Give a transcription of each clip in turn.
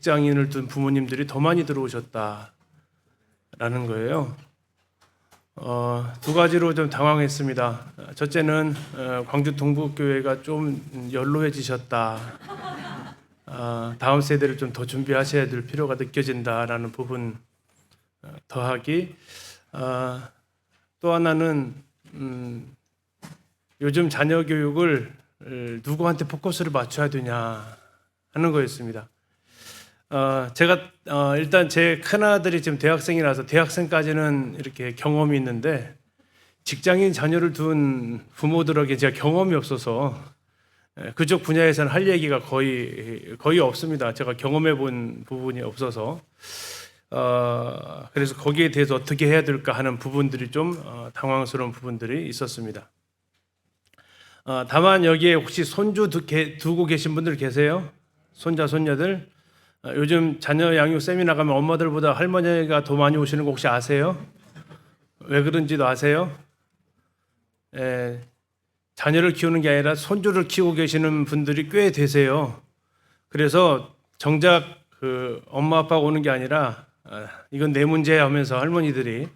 직장인을 둔 부모님들이 더 많이 들어오셨다라는 거예요. 두 가지로 좀 당황했습니다. 첫째는 광주 동북교회가 좀 연로해지셨다. 다음 세대를 좀 더 준비하셔야 될 필요가 느껴진다라는 부분 더하기. 또 하나는 요즘 자녀 교육을 누구한테 포커스를 맞춰야 되냐 하는 거였습니다. 제가 일단 제 큰아들이 지금 대학생이라서 대학생까지는 이렇게 경험이 있는데 직장인 자녀를 둔 부모들에게 제가 경험이 없어서 그쪽 분야에서는 할 얘기가 거의 없습니다. 제가 경험해 본 부분이 없어서 그래서 거기에 대해서 어떻게 해야 될까 하는 부분들이 좀 당황스러운 부분들이 있었습니다. 다만 여기에 혹시 손주 두고 계신 분들 계세요? 손자, 손녀들? 요즘 자녀 양육 세미나 가면 엄마들보다 할머니가 더 많이 오시는 거 혹시 아세요? 왜 그런지도 아세요? 자녀를 키우는 게 아니라 손주를 키우고 계시는 분들이 꽤 되세요. 그래서 정작 그 엄마 아빠가 오는 게 아니라 이건 내 문제야 하면서 할머니들이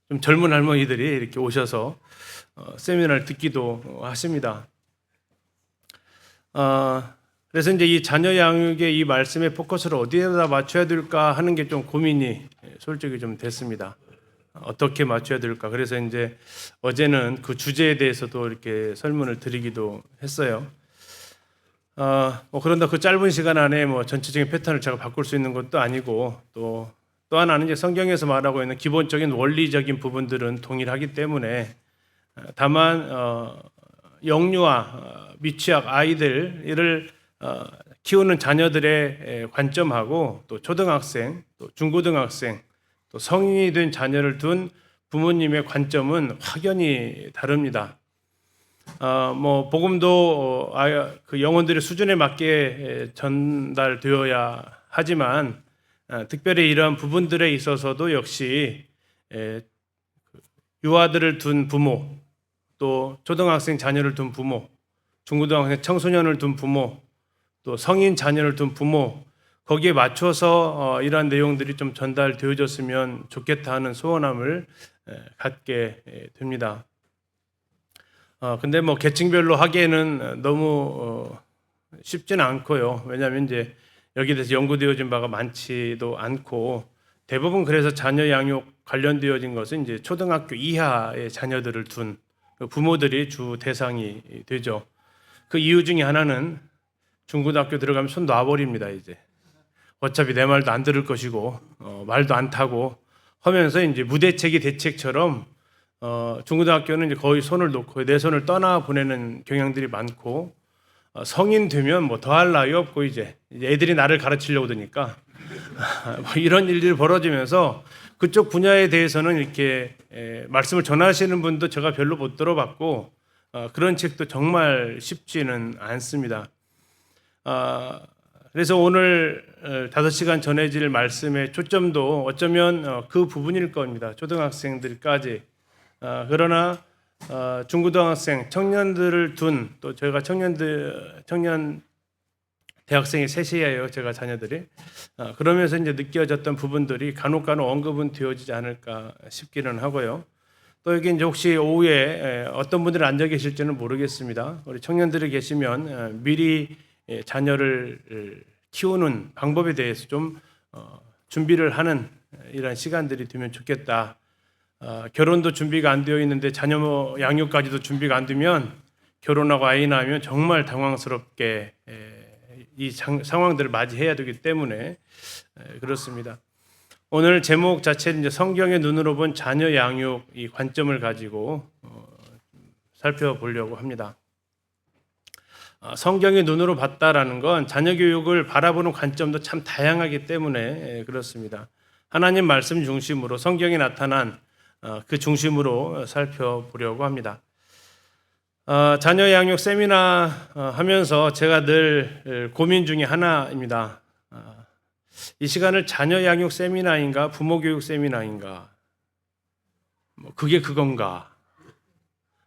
좀 젊은 할머니들이 이렇게 오셔서 세미나를 듣기도 하십니다. 그래서 이제 이 자녀 양육의 이 말씀의 포커스를 어디에다 맞춰야 될까 하는 게 좀 고민이 솔직히 좀 됐습니다. 어떻게 맞춰야 될까? 그래서 이제 어제는 그 주제에 대해서도 이렇게 설문을 드리기도 했어요. 그런다 그 짧은 시간 안에 뭐 전체적인 패턴을 제가 바꿀 수 있는 것도 아니고 또 하나는 이제 성경에서 말하고 있는 기본적인 원리적인 부분들은 동일하기 때문에 다만 영유아, 미취학 아이들을 키우는 자녀들의 관점하고 또 초등학생, 또 중고등학생, 또 성인이 된 자녀를 둔 부모님의 관점은 확연히 다릅니다. 복음도 그 영혼들의 수준에 맞게 전달되어야 하지만 특별히 이러한 부분들에 있어서도 역시 유아들을 둔 부모, 또 초등학생 자녀를 둔 부모, 중고등학생 청소년을 둔 부모, 또 성인 자녀를 둔 부모, 거기에 맞춰서 이러한 내용들이 좀 전달되어졌으면 좋겠다 하는 소원함을 갖게 됩니다. 근데 뭐 계층별로 하기에는 너무 쉽지는 않고요. 왜냐하면 이제 여기에 대해서 연구되어진 바가 많지도 않고 대부분 그래서 자녀 양육 관련되어진 것은 이제 초등학교 이하의 자녀들을 둔 부모들이 주 대상이 되죠. 그 이유 중에 하나는 중고등학교 들어가면 손 놔버립니다. 이제 어차피 내 말도 안 들을 것이고 말도 안 타고 하면서 이제 무대책이 대책처럼 중고등학교는 이제 거의 손을 놓고 내 손을 떠나 보내는 경향들이 많고 성인 되면 뭐 더할 나위 없고 이제 애들이 나를 가르치려고 드니까 뭐 이런 일들이 벌어지면서 그쪽 분야에 대해서는 이렇게 말씀을 전하시는 분도 제가 별로 못 들어봤고 그런 책도 정말 쉽지는 않습니다. 그래서 오늘 5시간 전해질 말씀의 초점도 어쩌면 그 부분일 겁니다. 초등학생들까지. 그러나 중고등학생, 청년들을 둔 또 저희가 청년 대학생이 셋이에요. 제가 자녀들이. 그러면서 이제 느껴졌던 부분들이 간혹 언급은 되어지지 않을까 싶기는 하고요. 또 여기 이제 혹시 오후에 어떤 분들이 앉아 계실지는 모르겠습니다. 우리 청년들이 계시면 미리 자녀를 키우는 방법에 대해서 좀 준비를 하는 이런 시간들이 되면 좋겠다. 결혼도 준비가 안 되어 있는데 자녀 양육까지도 준비가 안 되면 결혼하고 아이 낳으면 정말 당황스럽게 이 상황들을 맞이해야 되기 때문에 그렇습니다. 오늘 제목 자체는 이제 성경의 눈으로 본 자녀 양육 이 관점을 가지고 살펴보려고 합니다. 성경의 눈으로 봤다라는 건 자녀 교육을 바라보는 관점도 참 다양하기 때문에 그렇습니다. 하나님 말씀 중심으로 성경에 나타난 그 중심으로 살펴보려고 합니다. 자녀 양육 세미나 하면서 제가 늘 고민 중에 하나입니다. 이 시간을 자녀 양육 세미나인가 부모 교육 세미나인가 그게 그건가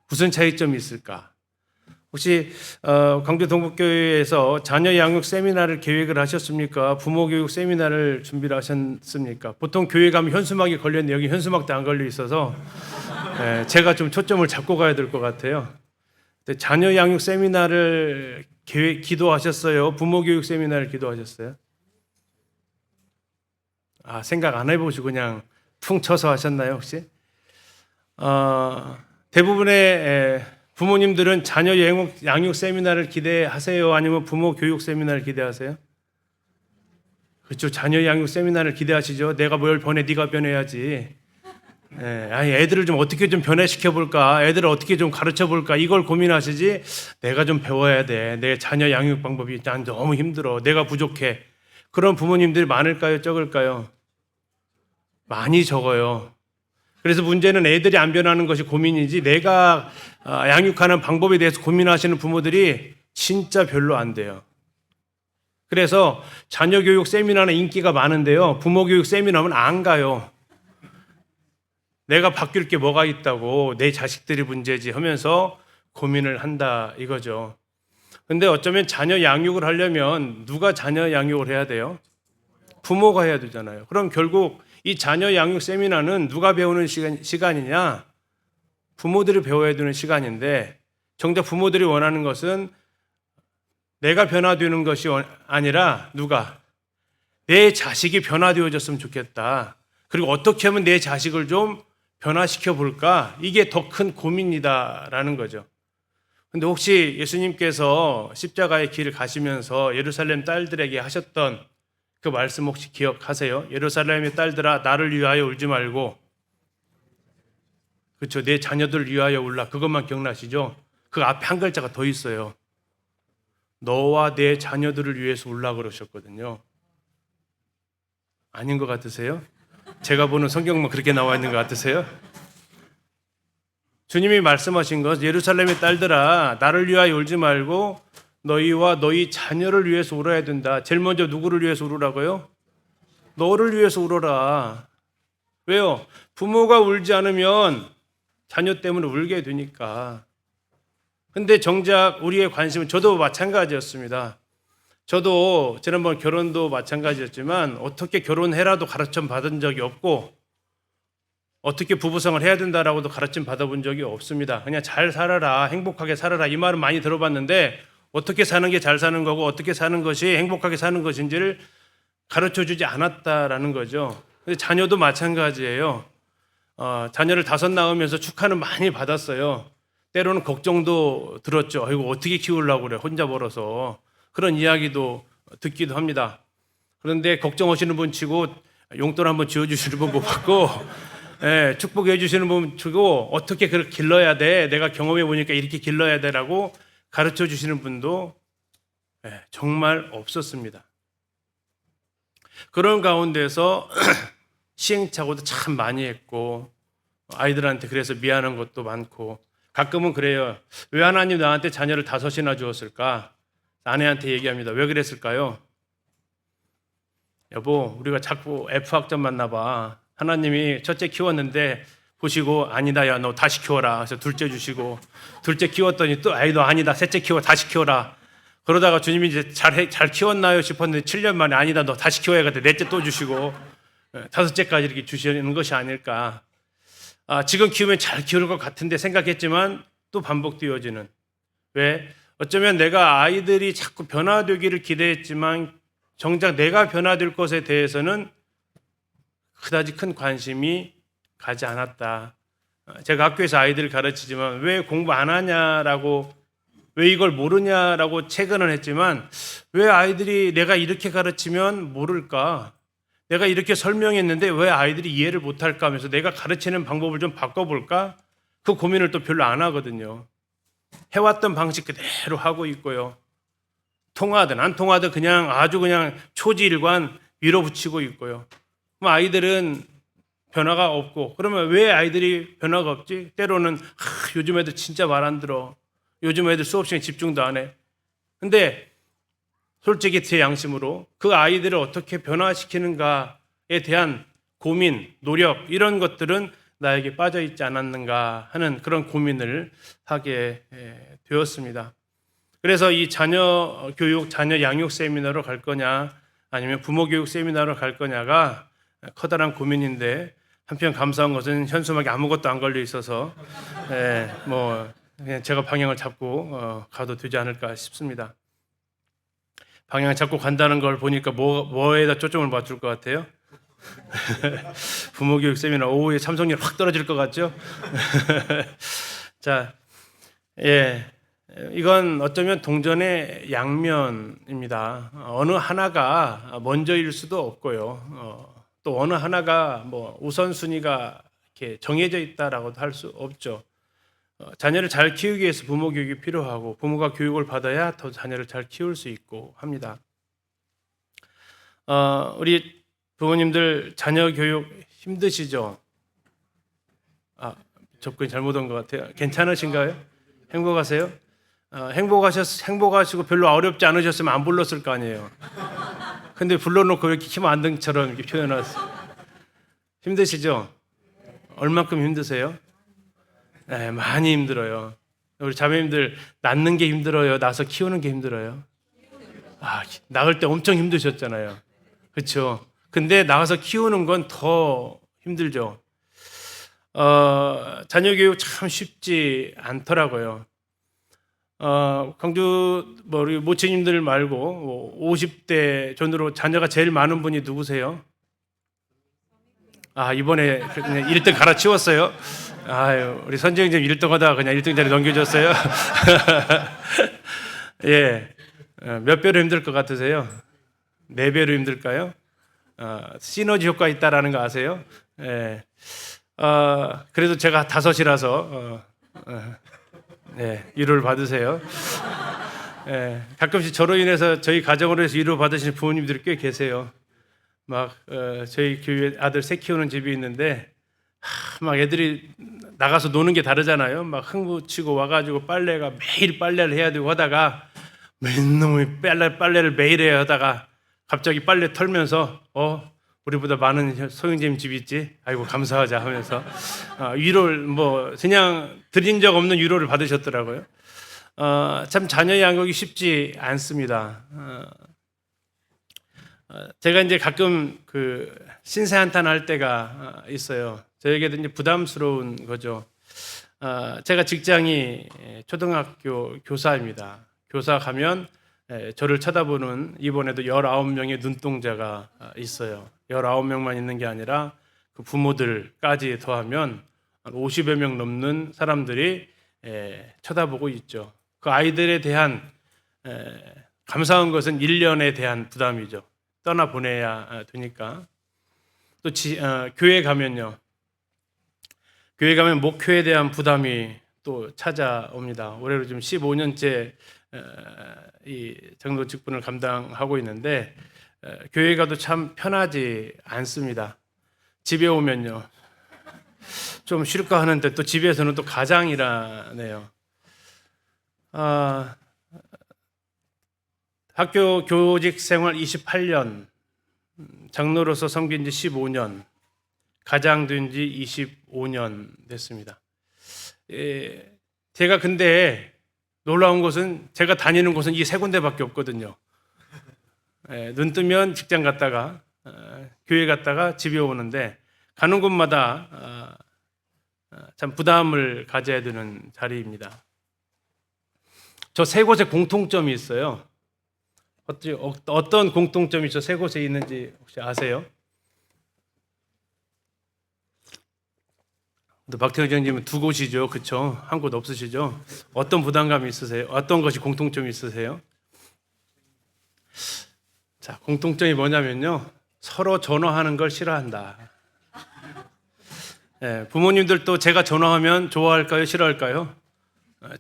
무슨 차이점이 있을까 혹시 광주 동북교회에서 자녀 양육 세미나를 계획을 하셨습니까? 부모 교육 세미나를 준비를 하셨습니까? 보통 교회 가면 현수막이 걸렸는데 여기 현수막도 안 걸려 있어서 제가 좀 초점을 잡고 가야 될 것 같아요. 자녀 양육 세미나를 기도하셨어요? 부모 교육 세미나를 기도하셨어요? 생각 안 해보시고 그냥 퉁 쳐서 하셨나요, 혹시? 대부분의 부모님들은 자녀 양육 세미나를 기대하세요? 아니면 부모 교육 세미나를 기대하세요? 그렇죠. 자녀 양육 세미나를 기대하시죠. 내가 뭘 변해, 네가 변해야지. 애들을 좀 어떻게 좀 변화시켜 볼까? 애들을 어떻게 좀 가르쳐 볼까? 이걸 고민하시지. 내가 좀 배워야 돼. 내 자녀 양육 방법이 난 너무 힘들어. 내가 부족해. 그런 부모님들이 많을까요? 적을까요? 많이 적어요. 그래서 문제는 애들이 안 변하는 것이 고민이지 내가 양육하는 방법에 대해서 고민하시는 부모들이 진짜 별로 안 돼요. 그래서 자녀 교육 세미나는 인기가 많은데요. 부모 교육 세미나는 안 가요. 내가 바뀔 게 뭐가 있다고 내 자식들이 문제지 하면서 고민을 한다 이거죠. 근데 어쩌면 자녀 양육을 하려면 누가 자녀 양육을 해야 돼요? 부모가 해야 되잖아요. 그럼 결국 이 자녀 양육 세미나는 누가 배우는 시간이냐? 부모들이 배워야 되는 시간인데 정작 부모들이 원하는 것은 내가 변화되는 것이 아니라 누가? 내 자식이 변화되어졌으면 좋겠다. 그리고 어떻게 하면 내 자식을 좀 변화시켜 볼까? 이게 더 큰 고민이다라는 거죠. 근데 혹시 예수님께서 십자가의 길을 가시면서 예루살렘 딸들에게 하셨던 그 말씀 혹시 기억하세요? 예루살렘의 딸들아 나를 위하여 울지 말고 그렇죠. 내 자녀들을 위하여 울라. 그것만 기억나시죠? 그 앞에 한 글자가 더 있어요. 너와 내 자녀들을 위해서 울라 그러셨거든요. 아닌 것 같으세요? 제가 보는 성경만 그렇게 나와 있는 것 같으세요? 주님이 말씀하신 것 예루살렘의 딸들아 나를 위하여 울지 말고 너희와 너희 자녀를 위해서 울어야 된다. 제일 먼저 누구를 위해서 울으라고요? 너를 위해서 울어라. 왜요? 부모가 울지 않으면 자녀 때문에 울게 되니까. 근데 정작 우리의 관심은 저도 마찬가지였습니다. 저도 지난번 결혼도 마찬가지였지만 어떻게 결혼해라도 가르침 받은 적이 없고 어떻게 부부생활 해야 된다라고도 가르침 받아본 적이 없습니다. 그냥 잘 살아라, 행복하게 살아라 이 말은 많이 들어봤는데 어떻게 사는 게 잘 사는 거고 어떻게 사는 것이 행복하게 사는 것인지를 가르쳐주지 않았다라는 거죠. 근데 자녀도 마찬가지예요. 자녀를 5 낳으면서 축하는 많이 받았어요. 때로는 걱정도 들었죠. 아이고 어떻게 키우려고 그래 혼자 벌어서 그런 이야기도 듣기도 합니다. 그런데 걱정하시는 분 치고 용돈 한번 지어주시는 분 못 받고 축복해 주시는 분 치고 어떻게 그렇게 길러야 돼 내가 경험해 보니까 이렇게 길러야 돼라고 가르쳐 주시는 분도 정말 없었습니다. 그런 가운데서 시행착오도 참 많이 했고 아이들한테 그래서 미안한 것도 많고 가끔은 그래요. 왜 하나님 나한테 자녀를 5이나 주었을까? 아내한테 얘기합니다. 왜 그랬을까요? 여보 우리가 자꾸 F학점 맞나 봐. 하나님이 첫째 키웠는데 보시고 아니다 야 너 다시 키워라. 그래서 둘째 주시고 둘째 키웠더니 또 아이 너 아니다 셋째 키워 다시 키워라. 그러다가 주님이 이제 잘 키웠나요 싶었는데 7년 만에 아니다 너 다시 키워야겠다. 넷째 또 주시고 5째까지 이렇게 주시는 것이 아닐까. 지금 키우면 잘 키울 것 같은데 생각했지만 또 반복되어지는. 왜? 어쩌면 내가 아이들이 자꾸 변화되기를 기대했지만 정작 내가 변화될 것에 대해서는 그다지 큰 관심이 가지 않았다. 제가 학교에서 아이들을 가르치지만 왜 공부 안 하냐라고 왜 이걸 모르냐라고 체근을 했지만 왜 아이들이 내가 이렇게 가르치면 모를까? 내가 이렇게 설명했는데 왜 아이들이 이해를 못할까 하면서 내가 가르치는 방법을 좀 바꿔볼까? 그 고민을 또 별로 안 하거든요. 해왔던 방식 그대로 하고 있고요. 통하든 안 통하든 그냥 아주 그냥 초지일관 밀어붙이고 있고요. 그럼 아이들은 변화가 없고 그러면 왜 아이들이 변화가 없지? 때로는 요즘 애들 진짜 말 안 들어. 요즘 애들 수업 시간에 집중도 안 해. 근데 솔직히 제 양심으로 그 아이들을 어떻게 변화시키는가에 대한 고민, 노력 이런 것들은 나에게 빠져 있지 않았는가 하는 그런 고민을 하게 되었습니다. 그래서 이 자녀 교육, 자녀 양육 세미나로 갈 거냐 아니면 부모 교육 세미나로 갈 거냐가 커다란 고민인데, 한편 감사한 것은 현수막에 아무것도 안 걸려 있어서 뭐 그냥 제가 방향을 잡고 가도 되지 않을까 싶습니다. 방향을 잡고 간다는 걸 보니까 뭐에다 초점을 맞출 것 같아요? 부모교육 세미나 오후에 참석률 확 떨어질 것 같죠? 자, 이건 어쩌면 동전의 양면입니다. 어느 하나가 먼저일 수도 없고요. 또 어느 하나가 뭐 우선순위가 이렇게 정해져 있다라고도 할 수 없죠. 자녀를 잘 키우기 위해서 부모 교육이 필요하고, 부모가 교육을 받아야 더 자녀를 잘 키울 수 있고 합니다. 우리 부모님들 자녀 교육 힘드시죠? 접근이 잘못 온 것 같아요. 괜찮으신가요? 행복하세요? 행복하시고 별로 어렵지 않으셨으면 안 불렀을 거 아니에요. 근데 불러놓고 이렇게 희망안등처럼 이렇게 표현하세요. 힘드시죠? 얼마큼 힘드세요? 네, 많이 힘들어요. 우리 자매님들 낳는 게 힘들어요? 낳아서 키우는 게 힘들어요? 낳을 때 엄청 힘드셨잖아요. 그렇죠? 근데 낳아서 키우는 건 더 힘들죠. 자녀 교육 참 쉽지 않더라고요. 광주 우리 모친님들 말고 50대 전후로 자녀가 제일 많은 분이 누구세요? 이번에 그냥 1등 갈아치웠어요. 우리 선재형님 1등 하다가 그냥 1등 자리 넘겨줬어요. 몇 배로 힘들 것 같으세요? 4배로 힘들까요? 시너지 효과 있다라는 거 아세요? 그래도 제가 5이라서 위로를 받으세요. 가끔씩 저로 인해서 저희 가정으로 해서 위로 받으시는 부모님들이 꽤 계세요. 저희 교회 아들 3 키우는 집이 있는데 애들이 나가서 노는 게 다르잖아요. 흥부치고 와가지고 매일 빨래를 해야 되고 하다가 맨놈의 빨래를 매일 해야 하다가 갑자기 빨래 털면서 우리보다 많은 소영재님 집이 있지? 아이고 감사하자 하면서 위로를 그냥 드린 적 없는 위로를 받으셨더라고요. 참 자녀 양육이 쉽지 않습니다. 제가 이제 가끔 신세 한탄할 때가 있어요. 저에게도 이제 부담스러운 거죠. 제가 직장이 초등학교 교사입니다. 교사 가면 저를 쳐다보는 이번에도 19명의 눈동자가 있어요. 19명만 있는 게 아니라 그 부모들까지 더하면 50여 명 넘는 사람들이 쳐다보고 있죠. 그 아이들에 대한 감사한 것은 1년에 대한 부담이죠. 떠나보내야 되니까. 또 교회 가면요. 교회 가면 목회에 대한 부담이 또 찾아옵니다. 올해로 지금 15년째 이 장로 직분을 감당하고 있는데 교회 가도 참 편하지 않습니다. 집에 오면요. 좀 쉴까 하는데 또 집에서는 또 가장이라네요. 학교 교직 생활 28년, 장로로서 섬긴 지 15년, 가장 된 지 25년 됐습니다. 제가 근데 놀라운 것은 제가 다니는 곳은 이 3군데밖에 없거든요. 눈 뜨면 직장 갔다가 교회 갔다가 집에 오는데 가는 곳마다 참 부담을 가져야 되는 자리입니다. 저 3곳에 공통점이 있어요. 어떤 공통점이 저 3곳에 있는지 혹시 아세요? 박태영 장님은 2곳이죠, 그렇죠? 한 곳 없으시죠? 어떤 부담감이 있으세요? 어떤 것이 공통점이 있으세요? 자, 공통점이 뭐냐면요, 서로 전화하는 걸 싫어한다. 부모님들도 제가 전화하면 좋아할까요, 싫어할까요?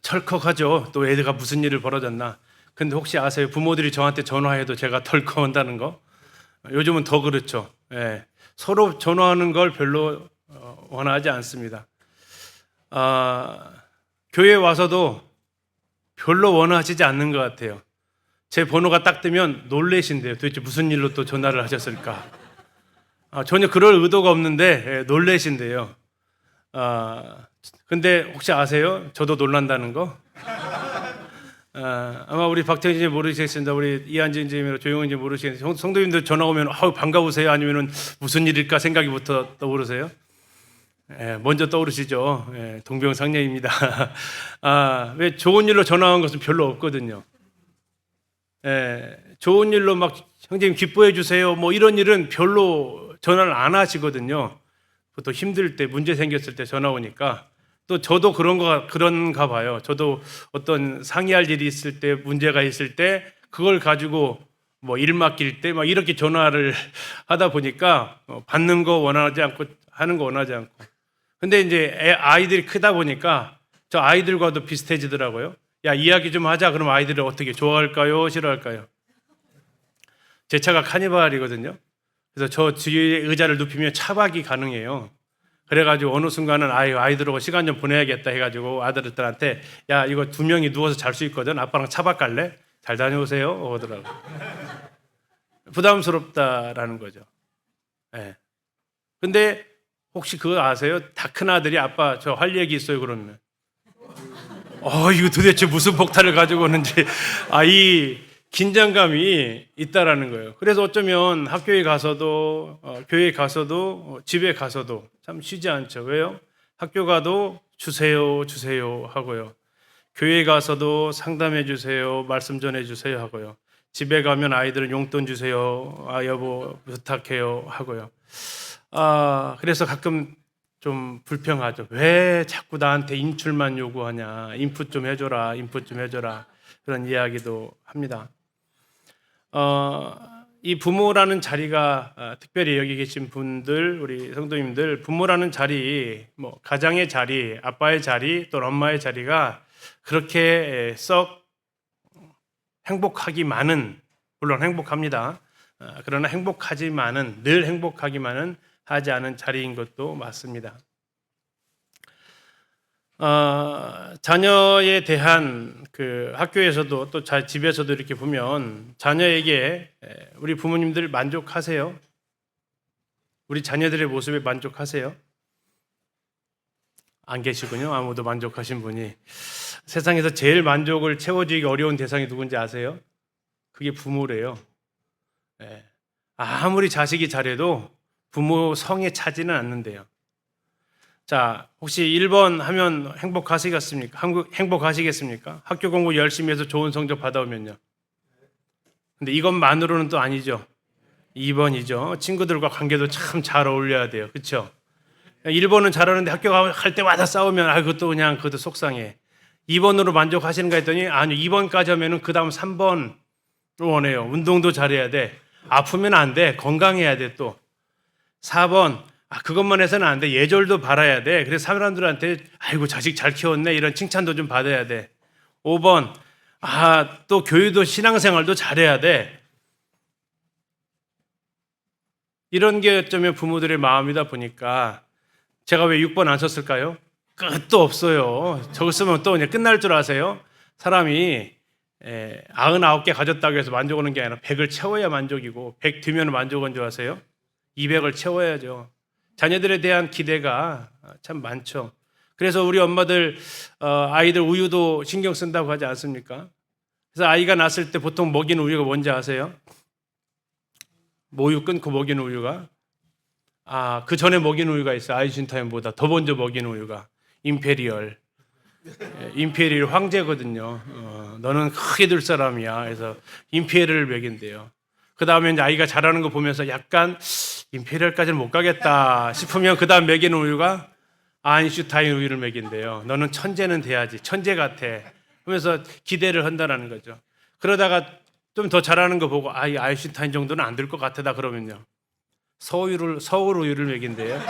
철컥하죠. 또 애가 무슨 일을 벌어졌나. 근데 혹시 아세요? 부모들이 저한테 전화해도 제가 덜컥 한다는 거? 요즘은 더 그렇죠. 서로 전화하는 걸 별로 원하지 않습니다. 교회 와서도 별로 원하시지 않는 것 같아요. 제 번호가 딱 뜨면 놀래신대요. 도대체 무슨 일로 또 전화를 하셨을까? 전혀 그럴 의도가 없는데 놀래신대요. 근데 혹시 아세요? 저도 놀란다는 거? 아마 우리 박태진 님 모르시겠습니다. 우리 이한진 님이나 조용훈 님 모르시겠는데 성도님들 전화 오면 반가우세요? 아니면은 무슨 일일까 생각이부터 떠오르세요? 먼저 떠오르시죠. 동병상련입니다. 왜 좋은 일로 전화 온 것은 별로 없거든요. 좋은 일로 막 형제님 기뻐해 주세요. 뭐 이런 일은 별로 전화를 안 하시거든요. 보통 힘들 때 문제 생겼을 때 전화 오니까 또 저도 그런가 봐요. 저도 어떤 상의할 일이 있을 때 문제가 있을 때 그걸 가지고 뭐 일 맡길 때 막 이렇게 전화를 하다 보니까 받는 거 원하지 않고 하는 거 원하지 않고. 근데 이제 아이들이 크다 보니까 저 아이들과도 비슷해지더라고요. 야, 이야기 좀 하자. 그럼 아이들이 어떻게 좋아할까요? 싫어할까요? 제 차가 카니발이거든요. 그래서 저 뒤에 의자를 눕히면 차박이 가능해요. 그래가지고 어느 순간은 아이들하고 시간 좀 보내야겠다 해가지고 아들들한테 야, 이거 2명이 누워서 잘 수 있거든. 아빠랑 차박 갈래? 잘 다녀오세요. 하더라고. 부담스럽다라는 거죠. 근데 혹시 그거 아세요? 다 큰 아들이 아빠 저 할 얘기 있어요 그러면. 이거 도대체 무슨 폭탄을 가지고 오는지 이 긴장감이 있다라는 거예요. 그래서 어쩌면 학교에 가서도 교회에 가서도 집에 가서도 참 쉬지 않죠. 왜요? 학교 가도 주세요 하고요. 교회에 가서도 상담해 주세요, 말씀 전해 주세요 하고요. 집에 가면 아이들은 용돈 주세요, 여보 부탁해요 하고요. 그래서 가끔 좀 불평하죠. 왜 자꾸 나한테 인출만 요구하냐. 인풋 좀 해줘라. 그런 이야기도 합니다. 이 부모라는 자리가 특별히 여기 계신 분들, 우리 성도님들, 부모라는 자리, 뭐 가장의 자리, 아빠의 자리, 또 엄마의 자리가 그렇게 썩 행복하기만은, 물론 행복합니다. 그러나 늘 행복하기만은 하지 않은 자리인 것도 맞습니다. 자녀에 대한 그 학교에서도 또 집에서도 이렇게 보면 자녀에게 우리 부모님들 만족하세요? 우리 자녀들의 모습에 만족하세요? 안 계시군요. 아무도 만족하신 분이. 세상에서 제일 만족을 채워주기 어려운 대상이 누군지 아세요? 그게 부모래요. 아무리 자식이 잘해도 부모 성에 차지는 않는데요. 자, 혹시 1번 하면 행복하시겠습니까? 학교 공부 열심히 해서 좋은 성적 받아오면요. 근데 이것만으로는 또 아니죠. 2번이죠. 친구들과 관계도 참 잘 어울려야 돼요. 그렇죠? 1번은 잘하는데 학교 갈 때마다 싸우면 그것도 속상해. 2번으로 만족하시는가 했더니 아니요. 2번까지 하면은 그다음 3번을 원해요. 운동도 잘해야 돼. 아프면 안 돼. 건강해야 돼 또. 4번 그것만 해서는 안 돼. 예절도 바라야 돼. 그래서 사람들한테 아이고 자식 잘 키웠네 이런 칭찬도 좀 받아야 돼. 5번 또 교육도 신앙생활도 잘해야 돼. 이런 게 어쩌면 부모들의 마음이다 보니까 제가 왜 6번 안 썼을까요? 끝도 없어요. 저거 쓰면 또 그냥 끝날 줄 아세요? 사람이 99개 가졌다고 해서 만족하는 게 아니라 100을 채워야 만족이고 100 뒤면 만족한 줄 아세요? 200을 채워야죠. 자녀들에 대한 기대가 참 많죠. 그래서 우리 엄마들 아이들 우유도 신경 쓴다고 하지 않습니까? 그래서 아이가 낳았을 때 보통 먹이는 우유가 뭔지 아세요? 모유 끊고 먹이는 우유가 그 전에 먹이는 우유가 있어요. 아이신타임보다 더 먼저 먹이는 우유가 임페리얼 황제거든요. 너는 크게 될 사람이야. 그래서 임페리얼을 먹인대요. 그 다음에 이제 아이가 자라는 거 보면서 약간 임페리얼까지는 못 가겠다 싶으면 그 다음 먹이는 우유가 아인슈타인 우유를 먹인대요. 너는 천재는 돼야지. 천재 같아. 하면서 기대를 한다는 거죠. 그러다가 좀 더 잘하는 거 보고 아인슈타인 정도는 안 될 것 같다 그러면요. 서울 우유를 먹인대요.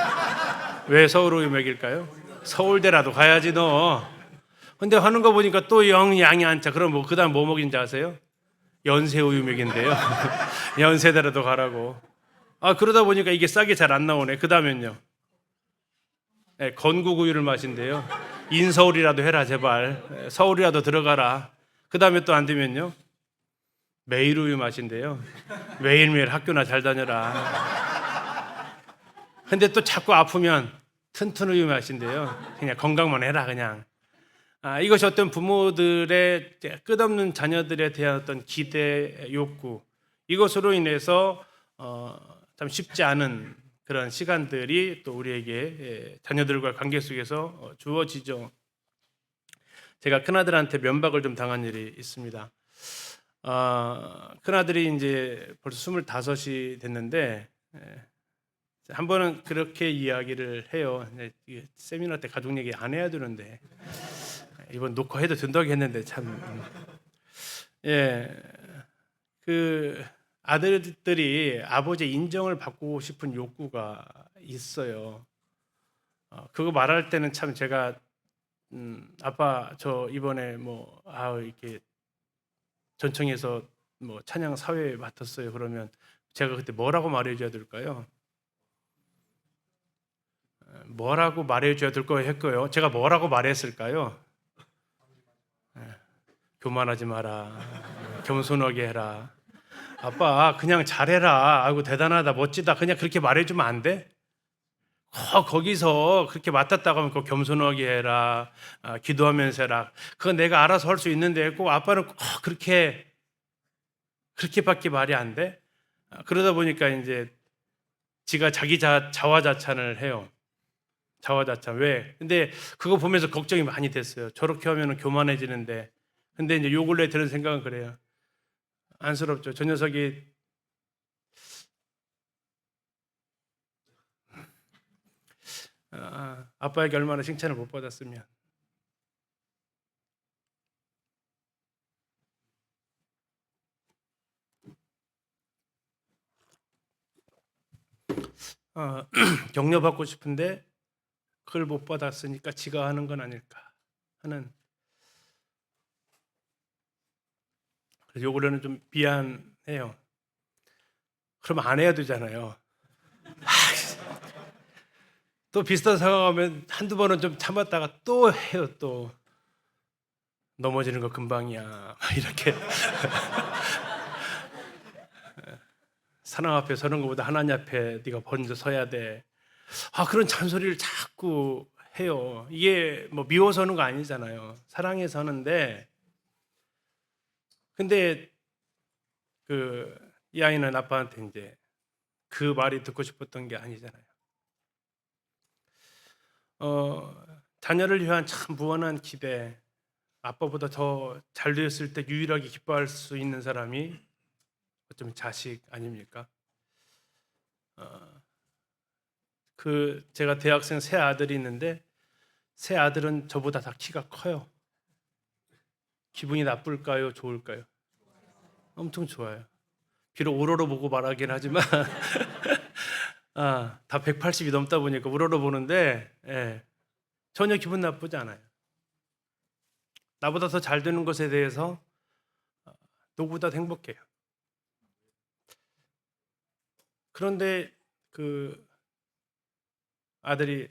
왜 서울 우유 먹일까요? 서울대라도 가야지 너. 근데 하는 거 보니까 또 영 양이 안 차. 그럼 그 다음 뭐 먹인지 아세요? 연세 우유 먹인대요. 연세대라도 가라고. 그러다 보니까 이게 싹이 잘 안 나오네. 그 다음엔요. 건국 우유를 마신대요. 인서울이라도 해라 제발. 서울이라도 들어가라. 그 다음에 또 안 되면요. 매일 우유 마신대요. 매일매일 학교나 잘 다녀라. 근데 또 자꾸 아프면 튼튼 우유 마신대요. 그냥 건강만 해라 그냥. 이것이 어떤 부모들의 끝없는 자녀들에 대한 어떤 기대, 욕구, 이것으로 인해서 참 쉽지 않은 그런 시간들이 또 우리에게 자녀들과 관계 속에서 주어지죠. 제가 큰아들한테 면박을 좀 당한 일이 있습니다. 큰아들이 이제 벌써 25이 됐는데, 한 번은 그렇게 이야기를 해요. 세미나 때 가족 얘기 안 해야 되는데 이번 녹화해도 된다고 했는데 참. 예, 그 아들들이 아버지의 인정을 받고 싶은 욕구가 있어요. 그거 말할 때는 참 제가 아빠 저 이번에 뭐 이렇게 전청에서 뭐 찬양 사회 맡았어요. 그러면 제가 그때 뭐라고 말해줘야 될까요? 뭐라고 말해줘야 될 거 했고요. 제가 뭐라고 말했을까요? 교만하지 마라. 겸손하게 해라. 아빠 그냥 잘해라. 아이고 대단하다 멋지다. 그냥 그렇게 말해주면 안 돼? 거기서 그렇게 맡았다고 하면 꼭 겸손하게 해라. 기도하면서 해라. 그건 내가 알아서 할 수 있는데 꼭 아빠는 꼭 그렇게밖에 말이 안 돼? 그러다 보니까 이제 지가 자기 자화자찬을 해요. 자화자찬. 왜? 근데 그거 보면서 걱정이 많이 됐어요. 저렇게 하면 교만해지는데. 근데 이제 요 근래 들은 생각은 그래요. 안쓰럽죠. 저 녀석이 아빠에게 얼마나 칭찬을 못 받았으면. 격려받고 싶은데 그걸 못 받았으니까 지가 하는 건 아닐까 하는. 그래서 요 근래는 좀 미안해요. 그럼 안 해야 되잖아요. 또 비슷한 상황하면 한두 번은 좀 참았다가 또 해요. 또 넘어지는 거 금방이야 이렇게. 사람 앞에 서는 것보다 하나님 앞에 네가 먼저 서야 돼. 그런 잔소리를 자꾸 해요. 이게 뭐 미워서 하는 거 아니잖아요. 사랑해서 하는데, 근데 이 아이는 아빠한테 이제 그 말이 듣고 싶었던 게 아니잖아요. 자녀를 위한 참 무한한 기대. 아빠보다 더 잘 되었을 때 유일하게 기뻐할 수 있는 사람이 어쩌면 자식 아닙니까? 제가 대학생 세 아들이 있는데 세 아들은 저보다 다 키가 커요. 기분이 나쁠까요? 좋을까요? 엄청 좋아요. 비록 우러러 보고 말하긴 하지만 다 180이 넘다 보니까 우러러 보는데 전혀 기분 나쁘지 않아요. 나보다 더 잘 되는 것에 대해서 누구보다 행복해요. 그런데 그 아들이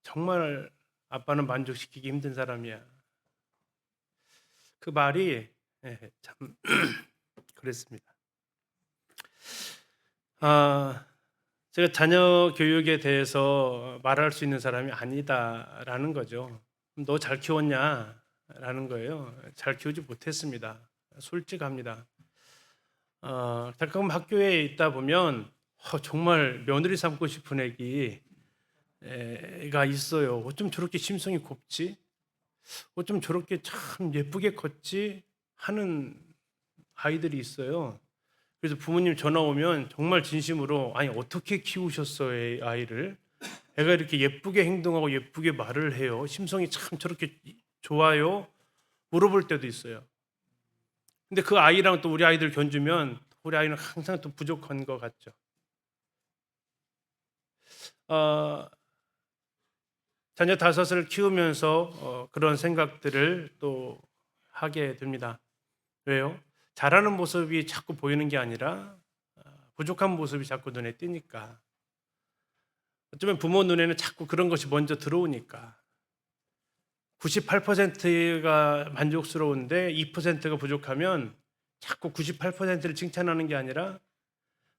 정말 아빠는 만족시키기 힘든 사람이야. 그 말이 참 그랬습니다. 제가 자녀 교육에 대해서 말할 수 있는 사람이 아니다라는 거죠. 너 잘 키웠냐라는 거예요. 잘 키우지 못했습니다. 솔직합니다. 가끔 학교에 있다 보면 정말 며느리 삼고 싶은 애가 있어요. 어쩜 저렇게 심성이 곱지? 어쩜 저렇게 참 예쁘게 컸지? 하는 아이들이 있어요. 그래서 부모님 전화 오면 정말 진심으로 아니 어떻게 키우셨어요 아이를? 애가 이렇게 예쁘게 행동하고 예쁘게 말을 해요. 심성이 참 저렇게 좋아요? 물어볼 때도 있어요. 근데 그 아이랑 또 우리 아이들 견주면 우리 아이는 항상 또 부족한 것 같죠. 자녀 5을 키우면서 그런 생각들을 또 하게 됩니다. 왜요? 잘하는 모습이 자꾸 보이는 게 아니라 부족한 모습이 자꾸 눈에 띄니까. 어쩌면 부모 눈에는 자꾸 그런 것이 먼저 들어오니까. 98%가 만족스러운데 2%가 부족하면 자꾸 98%를 칭찬하는 게 아니라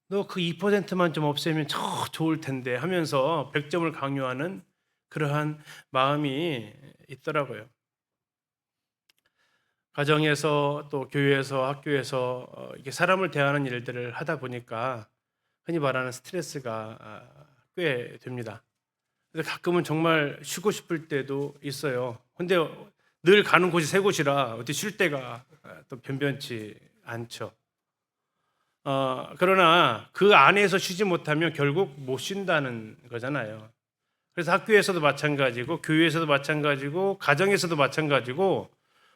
너 그 2%만 좀 없애면 더 좋을 텐데 하면서 100점을 강요하는 그러한 마음이 있더라고요. 가정에서 또 교회에서 학교에서 이렇게 사람을 대하는 일들을 하다 보니까 흔히 말하는 스트레스가 꽤 됩니다. 그래서 가끔은 정말 쉬고 싶을 때도 있어요. 근데 늘 가는 곳이 새 곳이라 어디 쉴 데가 또 변변치 않죠. 그러나 그 안에서 쉬지 못하면 결국 못 쉰다는 거잖아요. 그래서 학교에서도 마찬가지고 교회에서도 마찬가지고 가정에서도 마찬가지고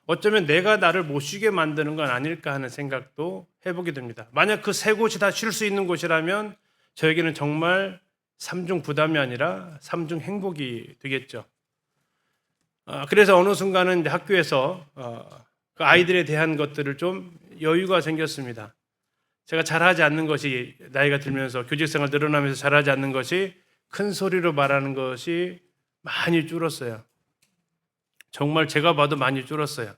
어쩌면 내가 나를 못 쉬게 만드는 건 아닐까 하는 생각도 해보게 됩니다. 만약 그 세 곳이 다 쉴 수 있는 곳이라면 저에게는 정말 삼중 부담이 아니라 삼중 행복이 되겠죠. 그래서 어느 순간은 이제 학교에서 그 아이들에 대한 것들을 좀 여유가 생겼습니다. 제가 잘하지 않는 것이 나이가 들면서 교직생활 늘어나면서 잘하지 않는 것이 큰 소리로 말하는 것이 많이 줄었어요. 정말 제가 봐도 많이 줄었어요.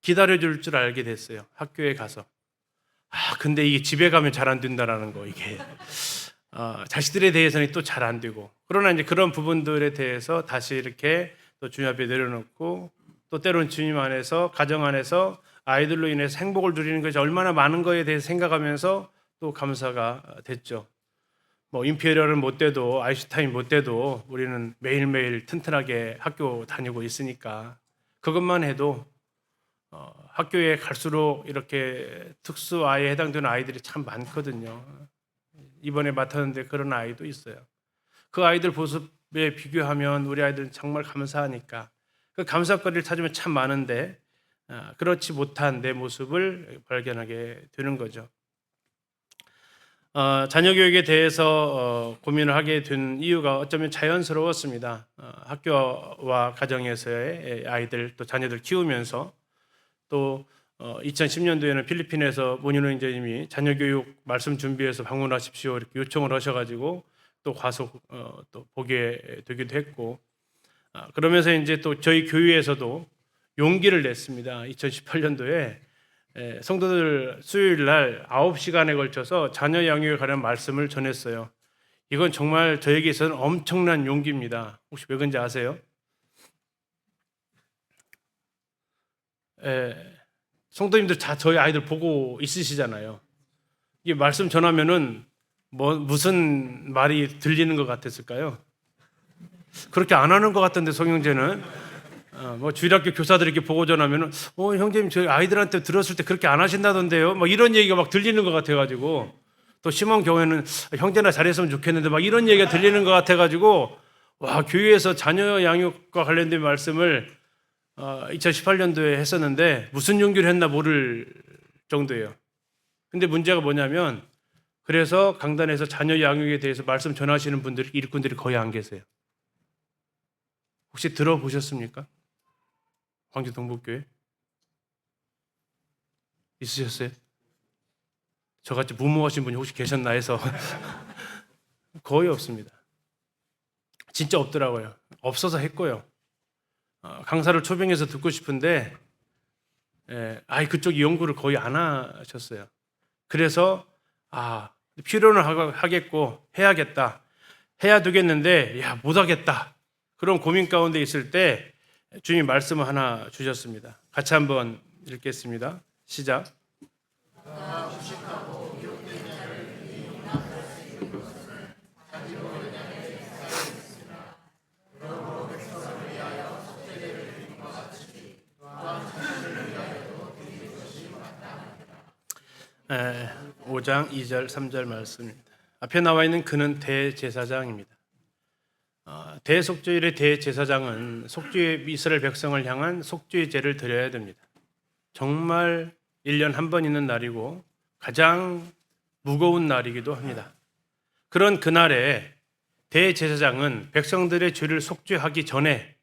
기다려줄 줄 알게 됐어요. 학교에 가서. 근데 이게 집에 가면 잘 안 된다라는 거, 이게. 자식들에 대해서는 또 잘 안 되고. 그러나 이제 그런 부분들에 대해서 다시 이렇게 또 주님 앞에 내려놓고 또 때론 주님 안에서, 가정 안에서 아이들로 인해서 행복을 누리는 것이 얼마나 많은 거에 대해서 생각하면서 또 감사가 됐죠. 뭐 임페리얼은 못 돼도 아인슈타인 못 돼도 우리는 매일매일 튼튼하게 학교 다니고 있으니까 그것만 해도 학교에 갈수록 이렇게 특수아이에 해당되는 아이들이 참 많거든요. 이번에 맡았는데 그런 아이도 있어요. 그 아이들 모습에 비교하면 우리 아이들은 정말 감사하니까 그 감사거리를 찾으면 참 많은데 그렇지 못한 내 모습을 발견하게 되는 거죠. 자녀 교육에 대해서 고민을 하게 된 이유가 어쩌면 자연스러웠습니다. 학교와 가정에서의 아이들 또 자녀들 키우면서 또 2010년도에는 필리핀에서 문윤호 인재님이 자녀 교육 말씀 준비해서 방문하십시오 이렇게 요청을 하셔가지고 또 가서 또 보게 되기도 했고 그러면서 이제 또 저희 교회에서도 용기를 냈습니다. 2018년도에 성도들 수요일 날 9시간에 걸쳐서 자녀 양육에 관한 말씀을 전했어요. 이건 정말 저에게 있어서는 엄청난 용기입니다. 혹시 왜 그런지 아세요? 성도님들 다 저희 아이들 보고 있으시잖아요. 이 말씀 전하면은 무슨 말이 들리는 것 같았을까요? 그렇게 안 하는 것 같던데 성형제는 주일학교 교사들 이렇게 보고 전하면은 형제님 저희 아이들한테 들었을 때 그렇게 안 하신다던데요. 이런 얘기가 막 들리는 것 같아가지고 또 심한 경우에는 형제나 잘했으면 좋겠는데 이런 얘기가 들리는 것 같아가지고 교회에서 자녀 양육과 관련된 말씀을 2018년도에 했었는데 무슨 용기를 했나 모를 정도예요. 근데 문제가 뭐냐면 그래서 강단에서 자녀 양육에 대해서 말씀 전하시는 분들이 일꾼들이 거의 안 계세요. 혹시 들어보셨습니까? 광주 동북교회 있으셨어요? 저같이 무모하신 분이 혹시 계셨나 해서 거의 없습니다. 진짜 없더라고요. 없어서 했고요. 강사를 초빙해서 듣고 싶은데 그쪽 연구를 거의 안 하셨어요. 그래서 필요는 하겠고 해야겠다. 해야 되겠는데 못하겠다. 그런 고민 가운데 있을 때 주님이 말씀을 하나 주셨습니다. 같이 한번 읽겠습니다. 시작. 네, 5장 2절 3절 말씀입니다. 앞에 나와 있는 그는 대제사장입니다. 대속죄일의 대제사장은 속죄의 이스라엘 백성을 향한 속죄의 제를 드려야 됩니다. 정말 1년 한 번 있는 날이고 가장 무거운 날이기도 합니다. 그런 그날에 대제사장은 백성들의 죄를 속죄하기 전에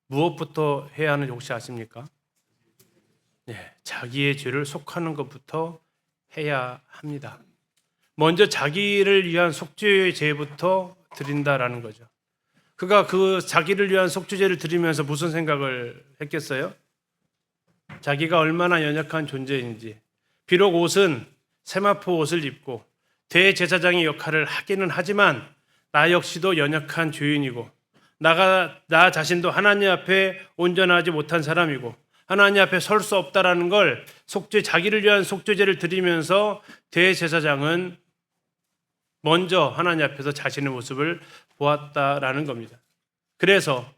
무엇부터 해야 하는지 혹시 아십니까? 네, 자기의 죄를 속하는 것부터 해야 합니다. 먼저 자기를 위한 속죄의 제부터 드린다라는 거죠. 그가 그 자기를 위한 속죄제를 드리면서 무슨 생각을 했겠어요? 자기가 얼마나 연약한 존재인지. 비록 옷은 세마포 옷을 입고 대제사장의 역할을 하기는 하지만 나 역시도 연약한 죄인이고 나 자신도 하나님 앞에 온전하지 못한 사람이고 하나님 앞에 설 수 없다라는 걸 자기를 위한 속죄제를 드리면서 대제사장은 먼저 하나님 앞에서 자신의 모습을 보았다라는 겁니다. 그래서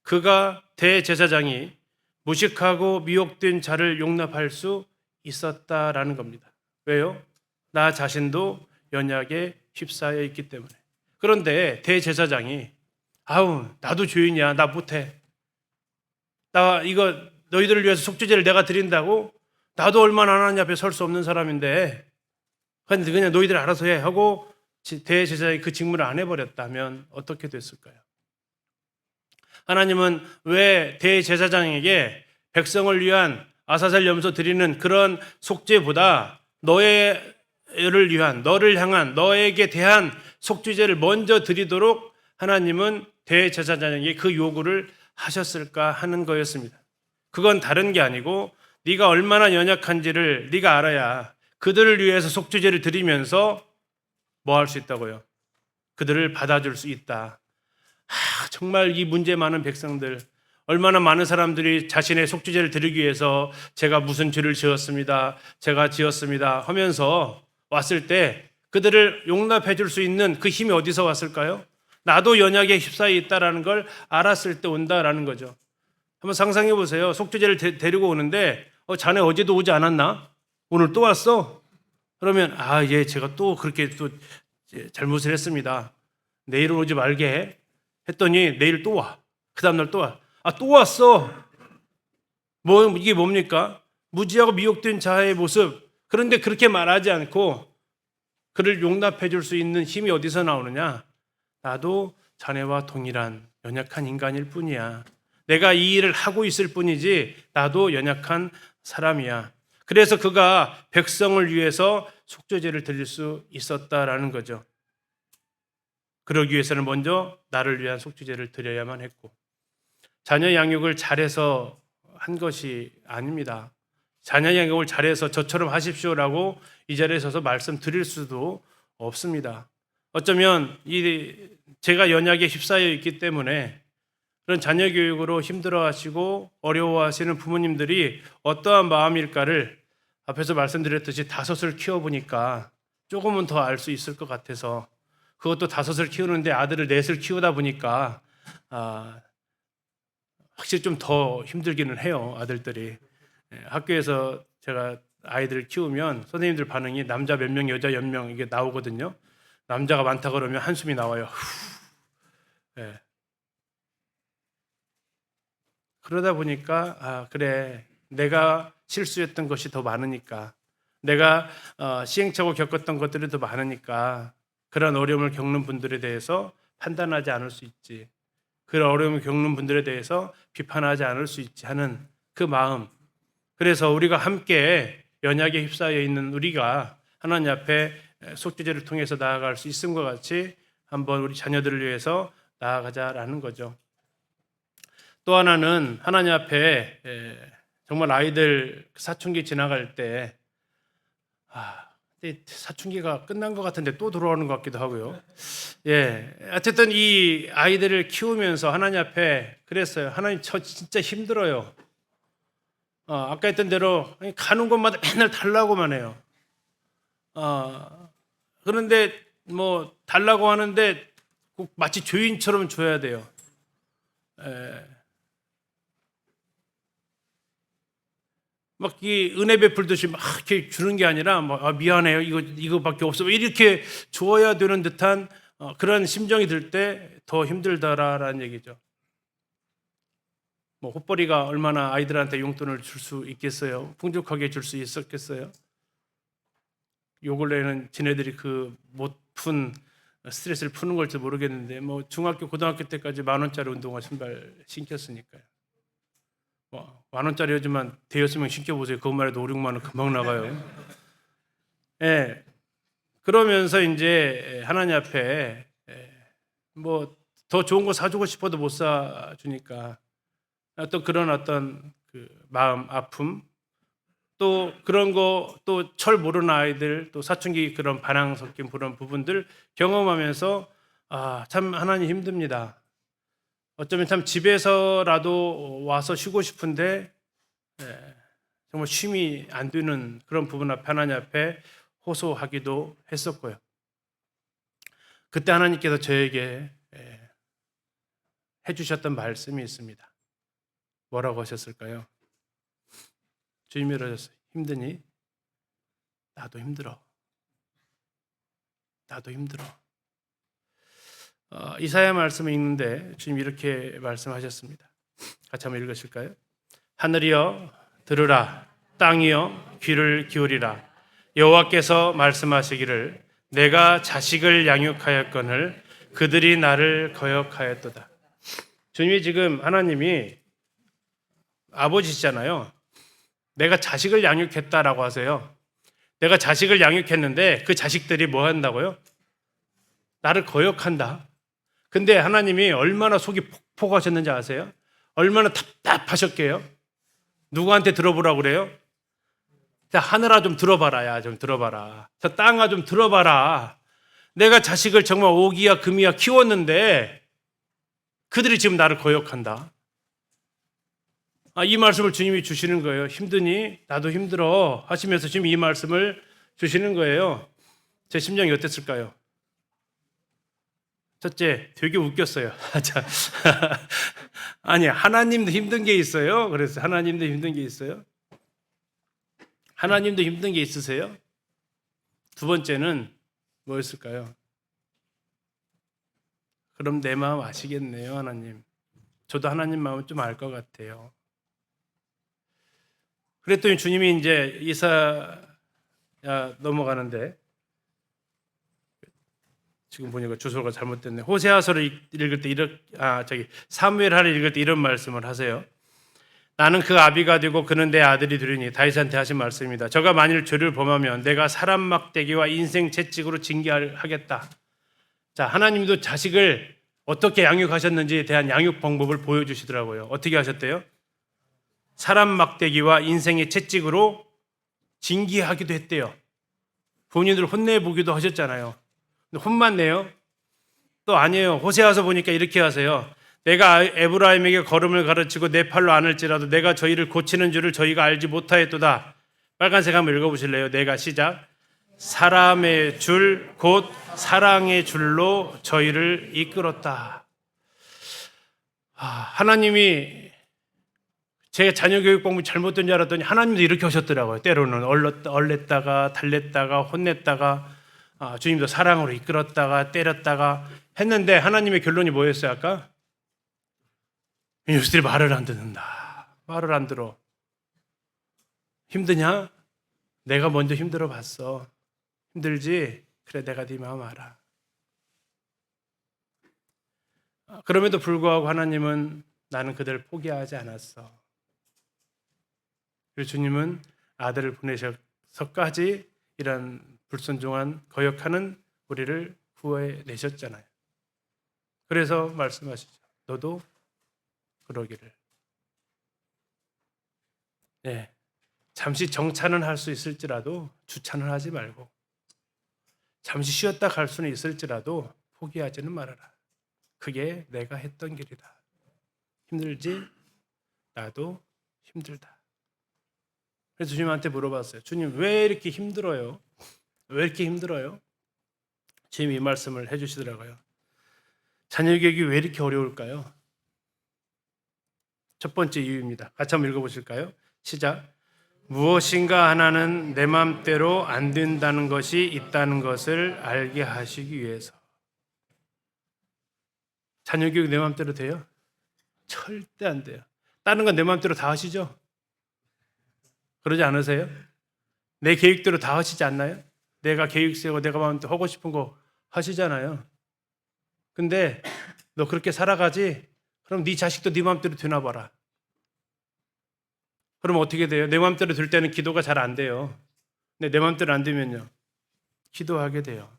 그가 대제사장이 무식하고 미혹된 자를 용납할 수 있었다라는 겁니다. 왜요? 나 자신도 연약에 휩싸여 있기 때문에. 그런데 대제사장이 나도 죄인이야. 나 못해. 나 이거 너희들을 위해서 속죄제를 내가 드린다고? 나도 얼마나 하나님 앞에 설 수 없는 사람인데 그냥 너희들 알아서 해 하고 대제사장이 그 직무를 안 해버렸다면 어떻게 됐을까요? 하나님은 왜 대제사장에게 백성을 위한 아사셀 염소 드리는 그런 속죄보다 너를 위한, 너를 향한, 너에게 대한 속죄제를 먼저 드리도록 하나님은 대제사장에게 그 요구를 하셨을까 하는 거였습니다. 그건 다른 게 아니고 네가 얼마나 연약한지를 네가 알아야 그들을 위해서 속죄제를 드리면서 뭐 할 수 있다고요? 그들을 받아줄 수 있다. 정말 이 문제 많은 백성들, 얼마나 많은 사람들이 자신의 속죄제를 드리기 위해서 제가 무슨 죄를 지었습니다. 제가 지었습니다 하면서 왔을 때 그들을 용납해 줄 수 있는 그 힘이 어디서 왔을까요? 나도 연약에 휩싸여 있다라는 걸 알았을 때 온다라는 거죠. 한번 상상해 보세요. 속죄제를 데리고 오는데 자네 어제도 오지 않았나? 오늘 또 왔어? 그러면 예, 제가 또 그렇게 또 잘못을 했습니다. 내일은 오지 말게 해. 했더니 내일 또 와. 그 다음날 또 와. 또 왔어. 이게 뭡니까? 무지하고 미혹된 자의 모습. 그런데 그렇게 말하지 않고 그를 용납해 줄 수 있는 힘이 어디서 나오느냐? 나도 자네와 동일한 연약한 인간일 뿐이야. 내가 이 일을 하고 있을 뿐이지 나도 연약한 사람이야. 그래서 그가 백성을 위해서 속죄제를 드릴 수 있었다라는 거죠. 그러기 위해서는 먼저 나를 위한 속죄제를 드려야만 했고, 자녀 양육을 잘해서 한 것이 아닙니다. 자녀 양육을 잘해서 저처럼 하십시오라고 이 자리에 서서 말씀드릴 수도 없습니다. 어쩌면 제가 연약에 휩싸여 있기 때문에 그런 자녀 교육으로 힘들어하시고 어려워하시는 부모님들이 어떠한 마음일까를 앞에서 말씀드렸듯이 5을 키워보니까 조금은 더 알 수 있을 것 같아서, 그것도 5을 키우는데 아들을 4을 키우다 보니까 확실히 좀 더 힘들기는 해요. 아들들이 학교에서 제가 아이들을 키우면 선생님들 반응이 남자 몇 명, 여자 몇 명 이게 나오거든요. 남자가 많다 그러면 한숨이 나와요. 네. 그러다 보니까 그래, 내가 실수했던 것이 더 많으니까, 내가 시행착오 겪었던 것들이 더 많으니까 그런 어려움을 겪는 분들에 대해서 판단하지 않을 수 있지, 그런 어려움을 겪는 분들에 대해서 비판하지 않을 수 있지 하는 그 마음. 그래서 우리가 함께 연약에 휩싸여 있는 우리가 하나님 앞에 속죄제를 통해서 나아갈 수 있음과 같이 한번 우리 자녀들을 위해서 나아가자라는 거죠. 또 하나는 하나님 앞에 정말 아이들 사춘기 지나갈 때 사춘기가 끝난 것 같은데 또 돌아오는 것 같기도 하고요. 어쨌든 이 아이들을 키우면서 하나님 앞에 그랬어요. 하나님, 저 진짜 힘들어요. 아까 했던 대로 가는 곳마다 맨날 달라고만 해요. 그런데 뭐 달라고 하는데 꼭 마치 죄인처럼 줘야 돼요. 막 이 은혜 베풀듯이 막 이렇게 주는 게 아니라 미안해요, 이거밖에 없어, 이렇게 주어야 되는 듯한 그런 심정이 들 때 더 힘들다라는 얘기죠. 헛벌이가 얼마나 아이들한테 용돈을 줄 수 있겠어요? 풍족하게 줄 수 있었겠어요? 요 근래에는 지네들이 그 못 푼 스트레스를 푸는 걸지 모르겠는데 중학교 고등학교 때까지 10,000원짜리 운동화 신발 신겼으니까요. 10,000원짜리였지만 대여섯 명 신겨보세요. 그것만 해도 5, 6만 원 금방 나가요. 그러면서 이제 하나님 앞에 더 좋은 거 사주고 싶어도 못 사주니까 어떤 그 마음 아픔, 또 그런 거, 또 철 모르는 아이들, 또 사춘기 그런 반항 섞인 그런 부분들 경험하면서 참 하나님 힘듭니다. 어쩌면 참 집에서라도 와서 쉬고 싶은데 정말 쉼이 안 되는 그런 부분 앞에 하나님 앞에 호소하기도 했었고요. 그때 하나님께서 저에게 해주셨던 말씀이 있습니다. 뭐라고 하셨을까요? 주님이 이러셨어요. 힘드니? 나도 힘들어. 나도 힘들어. 이사야 말씀을 읽는데 주님이 이렇게 말씀하셨습니다. 같이 한번 읽으실까요? 하늘이여 들으라, 땅이여 귀를 기울이라. 여호와께서 말씀하시기를 내가 자식을 양육하였거늘 그들이 나를 거역하였도다. 주님이 지금 하나님이 아버지시잖아요. 내가 자식을 양육했다라고 하세요. 내가 자식을 양육했는데 그 자식들이 뭐 한다고요? 나를 거역한다. 근데 하나님이 얼마나 속이 폭폭하셨는지 아세요? 얼마나 답답하셨게요? 누구한테 들어보라고 그래요? 자, 하늘아 좀 들어봐라. 야, 좀 들어봐라. 저 땅아 좀 들어봐라. 내가 자식을 정말 오기야 금이야 키웠는데 그들이 지금 나를 거역한다. 이 말씀을 주님이 주시는 거예요. 힘드니? 나도 힘들어 하시면서 지금 이 말씀을 주시는 거예요. 제 심정이 어땠을까요? 첫째, 되게 웃겼어요. 아니, 하나님도 힘든 게 있어요. 그래서 하나님도 힘든 게 있어요. 하나님도 힘든 게 있으세요? 두 번째는 뭐였을까요? 그럼 내 마음 아시겠네요, 하나님. 저도 하나님 마음 좀 알 것 같아요. 그랬더니 주님이 이제 이사야 넘어가는데 지금 보니까 주소가 잘못됐네. 호세아서를 읽을 때 사무엘하를 읽을 때 이런 말씀을 하세요. 나는 그 아비가 되고 그는 내 아들이 되리니 다윗한테 하신 말씀입니다. 저가 만일 죄를 범하면 내가 사람 막대기와 인생 채찍으로 징계하겠다. 자, 하나님도 자식을 어떻게 양육하셨는지에 대한 양육 방법을 보여주시더라고요. 어떻게 하셨대요? 사람 막대기와 인생의 채찍으로 징계하기도 했대요. 본인들 혼내보기도 하셨잖아요. 근데 혼만 내요? 또 아니에요. 호세아서 보니까 이렇게 하세요. 내가 에브라임에게 걸음을 가르치고 내 팔로 안을지라도 내가 저희를 고치는 줄을 저희가 알지 못하였도다. 빨간색 한번 읽어보실래요? 내가 시작. 사람의 줄 곧 사랑의 줄로 저희를 이끌었다. 하나님이 제 자녀 교육 방법이 잘못된 줄 알았더니 하나님도 이렇게 하셨더라고요. 때로는 얼렸다가 달랬다가 혼냈다가 주님도 사랑으로 이끌었다가 때렸다가 했는데 하나님의 결론이 뭐였어요 아까? 이 녀석들이 말을 안 듣는다. 말을 안 들어. 힘드냐? 내가 먼저 힘들어 봤어. 힘들지? 그래 내가 네 마음 알아. 그럼에도 불구하고 하나님은 나는 그들을 포기하지 않았어. 그리고 주님은 아들을 보내셔서까지 이런 불순종한 거역하는 우리를 구해내셨잖아요. 그래서 말씀하시죠. 너도 그러기를. 네, 잠시 정차는 할 수 있을지라도 주차는 하지 말고 잠시 쉬었다 갈 수는 있을지라도 포기하지는 말아라. 그게 내가 했던 길이다. 힘들지? 나도 힘들다. 그래서 주님한테 물어봤어요. 주님 왜 이렇게 힘들어요? 왜 이렇게 힘들어요? 주님이 이 말씀을 해주시더라고요. 자녀 교육이 왜 이렇게 어려울까요? 첫 번째 이유입니다. 같이 한번 읽어보실까요? 시작. 무엇인가 하나는 내 맘대로 안 된다는 것이 있다는 것을 알게 하시기 위해서. 자녀 교육 내 맘대로 돼요? 절대 안 돼요. 다른 건 내 맘대로 다 하시죠? 그러지 않으세요? 내 계획대로 다 하시지 않나요? 내가 계획 세우고 내가 마음대로 하고 싶은 거 하시잖아요. 근데 너 그렇게 살아가지? 그럼 네 자식도 네 마음대로 되나 봐라. 그럼 어떻게 돼요? 내 마음대로 될 때는 기도가 잘 안 돼요. 근데 내 마음대로 안 되면요. 기도하게 돼요.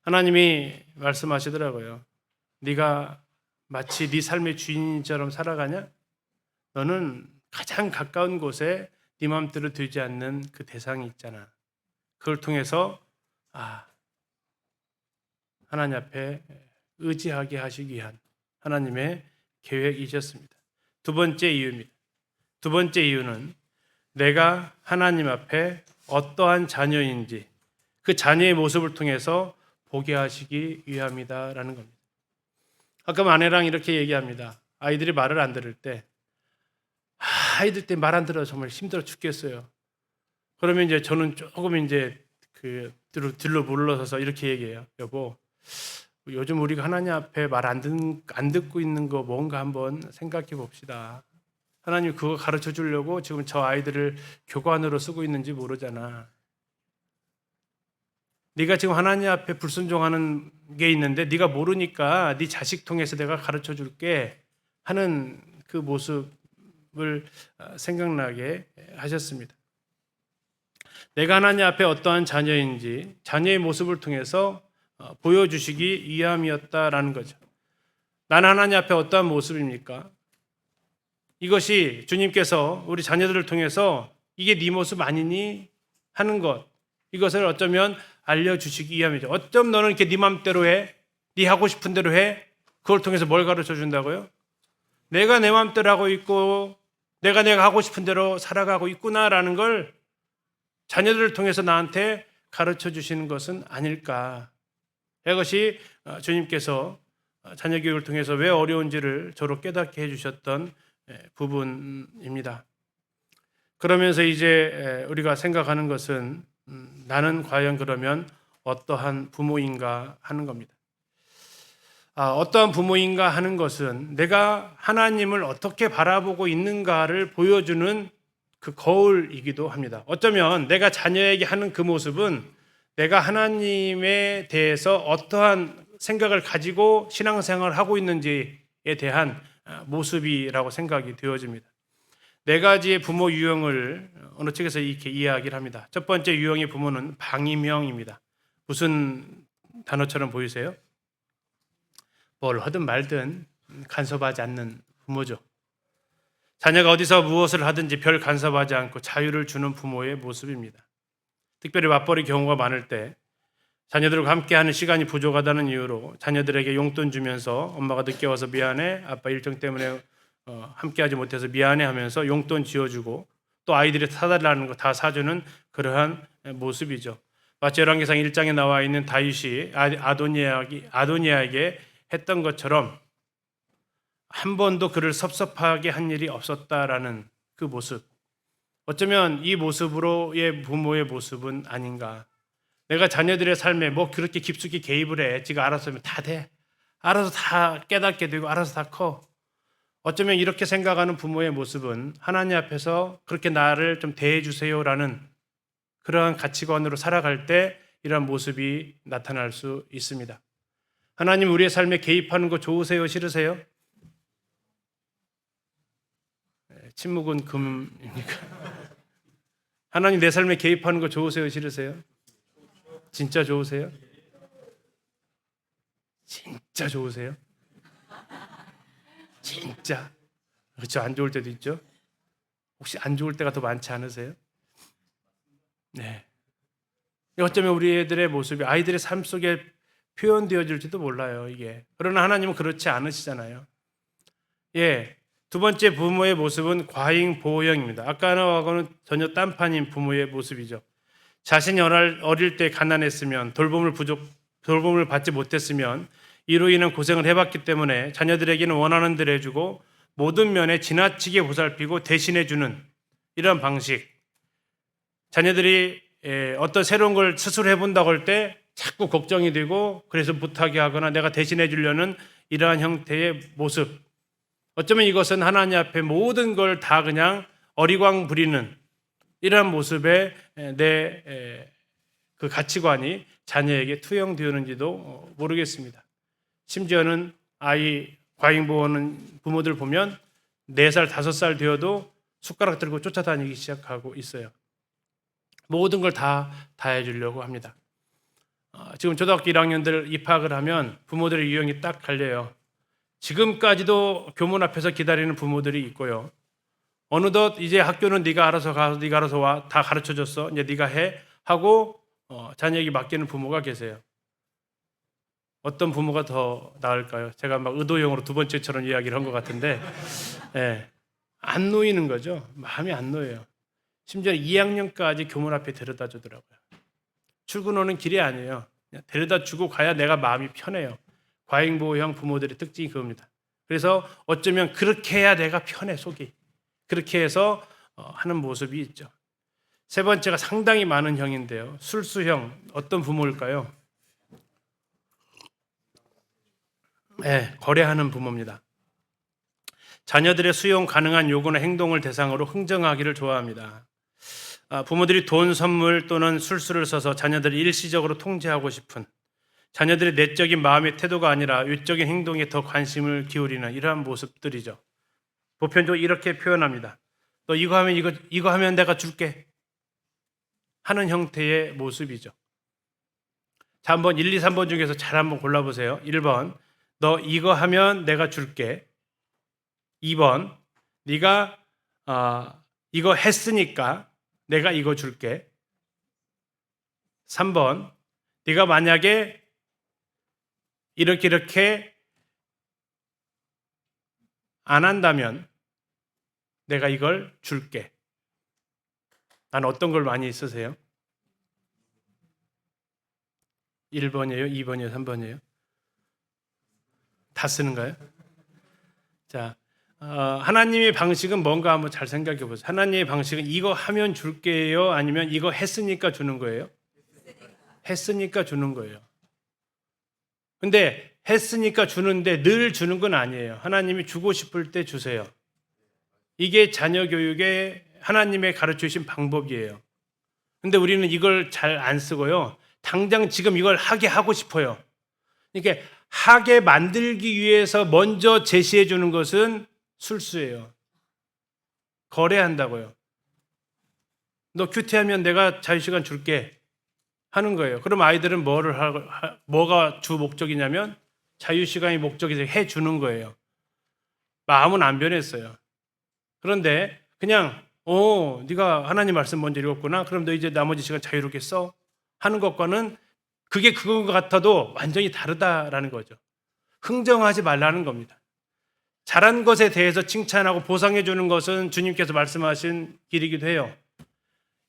하나님이 말씀하시더라고요. 네가 마치 네 삶의 주인처럼 살아가냐? 너는 가장 가까운 곳에 네 마음대로 되지 않는 그 대상이 있잖아. 그걸 통해서 하나님 앞에 의지하게 하시기 위한 하나님의 계획이셨습니다. 두 번째 이유입니다. 두 번째 이유는 내가 하나님 앞에 어떠한 자녀인지 그 자녀의 모습을 통해서 보게 하시기 위함이다라는 겁니다. 가끔 아내랑 이렇게 얘기합니다. 아이들이 말을 안 들을 때, 아이들 때 말 안 들어서 정말 힘들어 죽겠어요. 그러면 이제 저는 조금 이제 그 들로 물러서서 이렇게 얘기해요. 여보, 요즘 우리가 하나님 앞에 말 안 듣고 있는 거 뭔가 한번 생각해 봅시다. 하나님 그거 가르쳐 주려고 지금 저 아이들을 교관으로 쓰고 있는지 모르잖아. 네가 지금 하나님 앞에 불순종하는 게 있는데 네가 모르니까 네 자식 통해서 내가 가르쳐 줄게 하는 그 모습을 생각나게 하셨습니다. 내가 하나님 앞에 어떠한 자녀인지 자녀의 모습을 통해서 보여주시기 위함이었다라는 거죠. 나는 하나님 앞에 어떠한 모습입니까? 이것이 주님께서 우리 자녀들을 통해서 이게 네 모습 아니니 하는 것, 이것을 어쩌면 알려주시기 위함이죠. 어쩜 너는 이렇게 네 맘대로 해? 네 하고 싶은 대로 해? 그걸 통해서 뭘 가르쳐 준다고요? 내가 내 맘대로 하고 있고 내가 하고 싶은 대로 살아가고 있구나라는 걸 자녀들을 통해서 나한테 가르쳐 주시는 것은 아닐까. 이것이 주님께서 자녀 교육을 통해서 왜 어려운지를 저로 깨닫게 해주셨던 부분입니다. 그러면서 이제 우리가 생각하는 것은 나는 과연 그러면 어떠한 부모인가 하는 겁니다. 어떠한 부모인가 하는 것은 내가 하나님을 어떻게 바라보고 있는가를 보여주는 그 거울이기도 합니다. 어쩌면 내가 자녀에게 하는 그 모습은 내가 하나님에 대해서 어떠한 생각을 가지고 신앙생활을 하고 있는지에 대한 모습이라고 생각이 되어집니다. 네 가지의 부모 유형을 어느 책에서 이렇게 이야기를 합니다. 첫 번째 유형의 부모는 방임형입니다. 무슨 단어처럼 보이세요? 뭘 하든 말든 간섭하지 않는 부모죠. 자녀가 어디서 무엇을 하든지 별 간섭하지 않고 자유를 주는 부모의 모습입니다. 특별히 맞벌이 경우가 많을 때 자녀들과 함께하는 시간이 부족하다는 이유로 자녀들에게 용돈 주면서 엄마가 늦게 와서 미안해, 아빠 일정 때문에 함께하지 못해서 미안해 하면서 용돈 지어주고 또 아이들이 사달라는 거 다 사주는 그러한 모습이죠. 마치 열왕기상 1장에 나와 있는 다윗이 아도니아에게 했던 것처럼 한 번도 그를 섭섭하게 한 일이 없었다라는 그 모습. 어쩌면 이 모습으로의 부모의 모습은 아닌가. 내가 자녀들의 삶에 뭐 그렇게 깊숙이 개입을 해. 지가 알아서 하면 다 돼. 알아서 다 깨닫게 되고 알아서 다 커. 어쩌면 이렇게 생각하는 부모의 모습은 하나님 앞에서 그렇게 나를 좀 대해주세요라는 그러한 가치관으로 살아갈 때 이런 모습이 나타날 수 있습니다. 하나님 우리의 삶에 개입하는 거 좋으세요? 싫으세요? 침묵은 금입니까? 하나님 내 삶에 개입하는 거 좋으세요? 싫으세요? 진짜 좋으세요? 진짜 좋으세요? 진짜. 그렇죠. 안 좋을 때도 있죠. 혹시 안 좋을 때가 더 많지 않으세요? 네. 어쩌면 우리 애들의 모습이 아이들의 삶 속에 표현되어질지도 몰라요, 이게. 그러나 하나님은 그렇지 않으시잖아요. 예. 두 번째 부모의 모습은 과잉 보호형입니다. 아까하고는 전혀 딴판인 부모의 모습이죠. 자신이 어릴 때 가난했으면 돌봄을 받지 못했으면 이로 인한 고생을 해봤기 때문에 자녀들에게는 원하는 대로 해주고 모든 면에 지나치게 보살피고 대신해주는 이런 방식. 자녀들이 어떤 새로운 걸 스스로 해본다고 할 때 자꾸 걱정이 되고 그래서 못하게 하거나 내가 대신해 주려는 이러한 형태의 모습. 어쩌면 이것은 하나님 앞에 모든 걸 다 그냥 어리광 부리는 이러한 모습에 내 그 가치관이 자녀에게 투영되었는지도 모르겠습니다. 심지어는 아이 과잉보호하는 부모들 보면 4살, 5살 되어도 숟가락 들고 쫓아다니기 시작하고 있어요. 모든 걸 다 해주려고 합니다. 지금 초등학교 1학년들 입학을 하면 부모들의 유형이 딱 갈려요. 지금까지도 교문 앞에서 기다리는 부모들이 있고요. 어느덧 이제 학교는 네가 알아서 가서 네가 알아서 와, 다 가르쳐줬어, 이제 네가 해 하고 자녀에게 맡기는 부모가 계세요. 어떤 부모가 더 나을까요? 제가 막 의도용으로 두 번째처럼 이야기를 한 것 같은데, 예, 안 놓이는 거죠. 마음이 안 놓여요. 심지어 2학년까지 교문 앞에 데려다 주더라고요. 출근 오는 길이 아니에요. 그냥 데려다 주고 가야 내가 마음이 편해요. 과잉보호형 부모들의 특징이 그겁니다. 그래서 어쩌면 그렇게 해야 내가 편해, 속이. 그렇게 해서 하는 모습이 있죠. 세 번째가 상당히 많은 형인데요. 술수형, 어떤 부모일까요? 네, 거래하는 부모입니다. 자녀들의 수용 가능한 요구나 행동을 대상으로 흥정하기를 좋아합니다. 부모들이 돈, 선물 또는 술수를 써서 자녀들을 일시적으로 통제하고 싶은, 자녀들의 내적인 마음의 태도가 아니라 외적인 행동에 더 관심을 기울이는 이러한 모습들이죠. 보편적으로 이렇게 표현합니다. 너 이거 하면 이거 하면 내가 줄게 하는 형태의 모습이죠. 자, 한번 1, 2, 3번 중에서 잘 한번 골라보세요. 1번, 너 이거 하면 내가 줄게. 2번, 네가 이거 했으니까 내가 이거 줄게. 3번, 네가 만약에 이렇게 안 한다면 내가 이걸 줄게. 난 어떤 걸 많이 쓰세요? 1번이에요? 2번이에요? 3번이에요? 다 쓰는가요? 자, 하나님의 방식은 뭔가 한번 잘 생각해 보세요. 하나님의 방식은 이거 하면 줄게요? 아니면 이거 했으니까 주는 거예요? 했으니까 주는 거예요. 근데 했으니까 주는데 늘 주는 건 아니에요. 하나님이 주고 싶을 때 주세요. 이게 자녀 교육의 하나님의 가르쳐 주신 방법이에요. 근데 우리는 이걸 잘 안 쓰고요. 당장 지금 이걸 하게 하고 싶어요. 그러니까 하게 만들기 위해서 먼저 제시해 주는 것은 술수예요. 거래한다고요. 너 큐티하면 내가 자유시간 줄게 하는 거예요. 그럼 아이들은 뭐가 주 목적이냐면 자유시간이 목적이 해주는 거예요. 마음은 안 변했어요. 그런데 그냥 네가 하나님 말씀 먼저 읽었구나. 그럼 너 이제 나머지 시간 자유롭게 써 하는 것과는 그게 그건 것 같아도 완전히 다르다라는 거죠. 흥정하지 말라는 겁니다. 잘한 것에 대해서 칭찬하고 보상해 주는 것은 주님께서 말씀하신 길이기도 해요.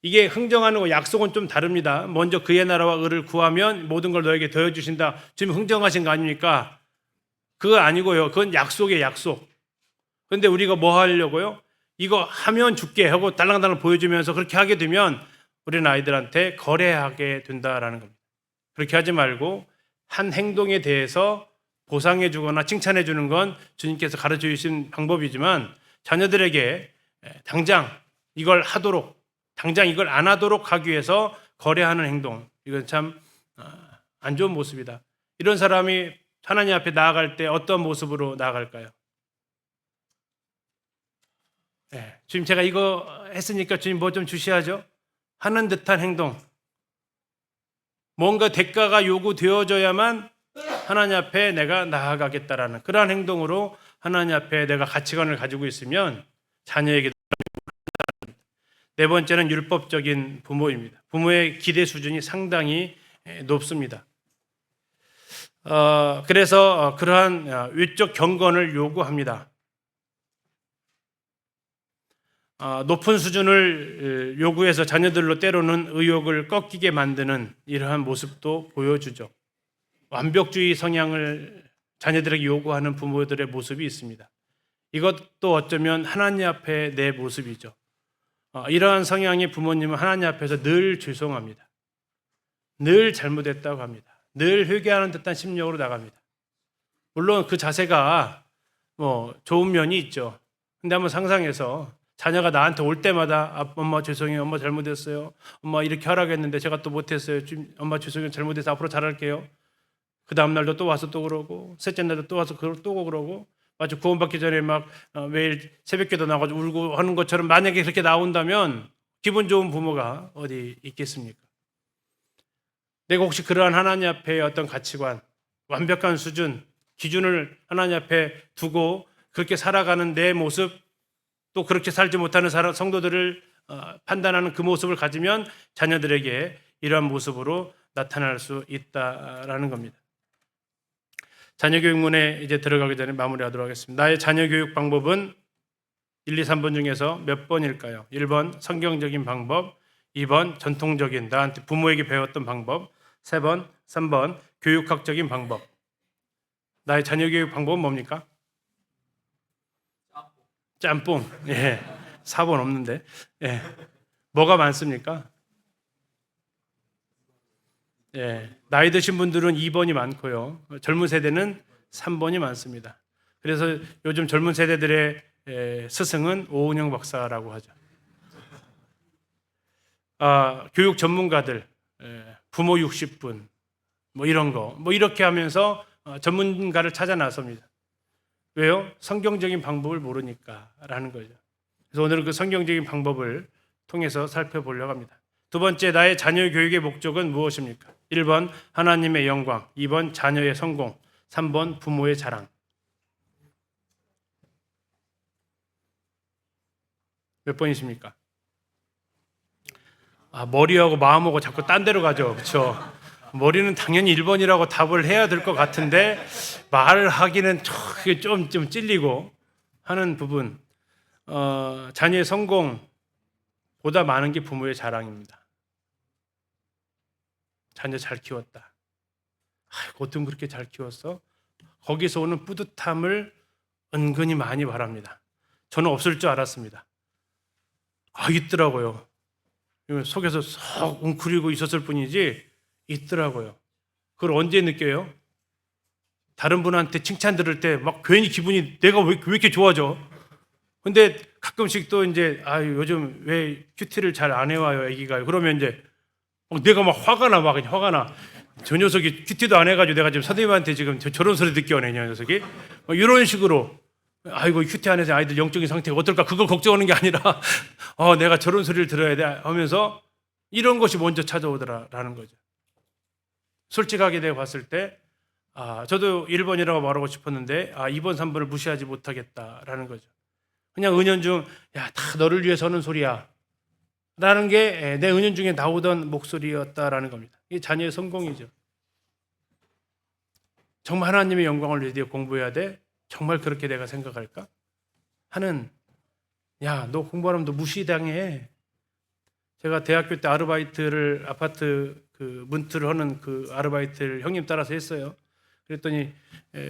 이게 흥정하는 거 약속은 좀 다릅니다. 먼저 그의 나라와 의를 구하면 모든 걸 너에게 더해 주신다. 지금 흥정하신 거 아닙니까? 그거 아니고요. 그건 약속이에요, 약속. 그런데 우리가 뭐 하려고요? 이거 하면 줄게 하고 달랑달랑 보여주면서 그렇게 하게 되면 우리는 아이들한테 거래하게 된다라는 겁니다. 그렇게 하지 말고 한 행동에 대해서 보상해 주거나 칭찬해 주는 건 주님께서 가르쳐 주신 방법이지만 자녀들에게 당장 이걸 하도록, 당장 이걸 안 하도록 하기 위해서 거래하는 행동, 이건 참 안 좋은 모습이다. 이런 사람이 하나님 앞에 나아갈 때 어떤 모습으로 나아갈까요? 주님 제가 이거 했으니까 주님 뭐 좀 주셔야죠 하는 듯한 행동, 뭔가 대가가 요구되어져야만 하나님 앞에 내가 나아가겠다라는 그러한 행동으로 하나님 앞에 내가 가치관을 가지고 있으면 자녀에게. 네 번째는 율법적인 부모입니다. 부모의 기대 수준이 상당히 높습니다. 그래서 그러한 외적 경건을 요구합니다. 높은 수준을 요구해서 자녀들로 때로는 의욕을 꺾이게 만드는 이러한 모습도 보여주죠. 완벽주의 성향을 자녀들에게 요구하는 부모들의 모습이 있습니다. 이것도 어쩌면 하나님 앞에 내 모습이죠. 이러한 성향의 부모님은 하나님 앞에서 늘 죄송합니다. 늘 잘못했다고 합니다. 늘 회개하는 듯한 심령으로 나갑니다. 물론 그 자세가 좋은 면이 있죠. 근데 한번 상상해서 자녀가 나한테 올 때마다 엄마 죄송해요. 엄마 잘못했어요. 엄마 이렇게 하라고 했는데 제가 또 못했어요. 엄마 죄송해요. 잘못해서 앞으로 잘할게요. 그 다음 날도 또 와서 또 그러고 셋째 날도 또 와서 또 그러고 마치 구원받기 전에 막 매일 새벽기도 나가지고 울고 하는 것처럼 만약에 그렇게 나온다면 기분 좋은 부모가 어디 있겠습니까? 내가 혹시 그러한 하나님 앞에 어떤 가치관, 완벽한 수준, 기준을 하나님 앞에 두고 그렇게 살아가는 내 모습, 또 그렇게 살지 못하는 성도들을 판단하는 그 모습을 가지면 자녀들에게 이러한 모습으로 나타날 수 있다라는 겁니다. 자녀 교육문에 이제 들어가기 전에 마무리하도록 하겠습니다. 나의 자녀 교육 방법은 1, 2, 3번 중에서 몇 번일까요? 1번 성경적인 방법, 2번 전통적인 나한테 부모에게 배웠던 방법, 3번 교육학적인 방법. 나의 자녀 교육 방법은 뭡니까? 짬뽕. 예. 4번 없는데. 예. 뭐가 많습니까? 예. 나이 드신 분들은 2번이 많고요. 젊은 세대는 3번이 많습니다. 그래서 요즘 젊은 세대들의 스승은 오은영 박사라고 하죠. 교육 전문가들, 부모 60분, 뭐 이런 거, 뭐 이렇게 하면서 전문가를 찾아 나섭니다. 왜요? 성경적인 방법을 모르니까라는 거죠. 그래서 오늘은 그 성경적인 방법을 통해서 살펴보려고 합니다. 두 번째, 나의 자녀 교육의 목적은 무엇입니까? 1번 하나님의 영광, 2번 자녀의 성공, 3번 부모의 자랑. 몇 번이십니까? 머리하고 마음하고 자꾸 딴 데로 가죠. 그렇죠? 머리는 당연히 1번이라고 답을 해야 될 것 같은데 말을 하기는 좀 찔리고 하는 부분. 자녀의 성공보다 많은 게 부모의 자랑입니다. 자녀 잘 키웠다. 아이고, 어쩜 그렇게 잘 키웠어? 거기서 오는 뿌듯함을 은근히 많이 바랍니다. 저는 없을 줄 알았습니다. 있더라고요. 속에서 썩 웅크리고 있었을 뿐이지 있더라고요. 그걸 언제 느껴요? 다른 분한테 칭찬 들을 때 막 괜히 기분이 내가 왜 이렇게 좋아져? 근데 가끔씩 또 이제 요즘 왜 큐티를 잘 안 해와요, 애기가. 그러면 이제 내가 막 화가 나. 저 녀석이 큐티도 안 해가지고 내가 지금 선생님한테 지금 저런 소리 듣게 오네, 이 녀석이. 이런 식으로 아이고 큐티 안 해서 아이들 영적인 상태가 어떨까 그걸 걱정하는 게 아니라 내가 저런 소리를 들어야 돼 하면서 이런 것이 먼저 찾아오더라라는 거죠. 솔직하게 내가 봤을 때 저도 1번이라고 말하고 싶었는데 2번, 3번을 무시하지 못하겠다라는 거죠. 그냥 은연중 다 너를 위해서 하는 소리야 라는 게 내 은연중에 나오던 목소리였다라는 겁니다. 이게 자녀의 성공이죠. 정말 하나님의 영광을 위해 공부해야 돼? 정말 그렇게 내가 생각할까? 하는 너 공부하면 너 무시당해. 제가 대학교 때 아르바이트를 아파트 그 문틀을 하는 그 아르바이트를 형님 따라서 했어요. 그랬더니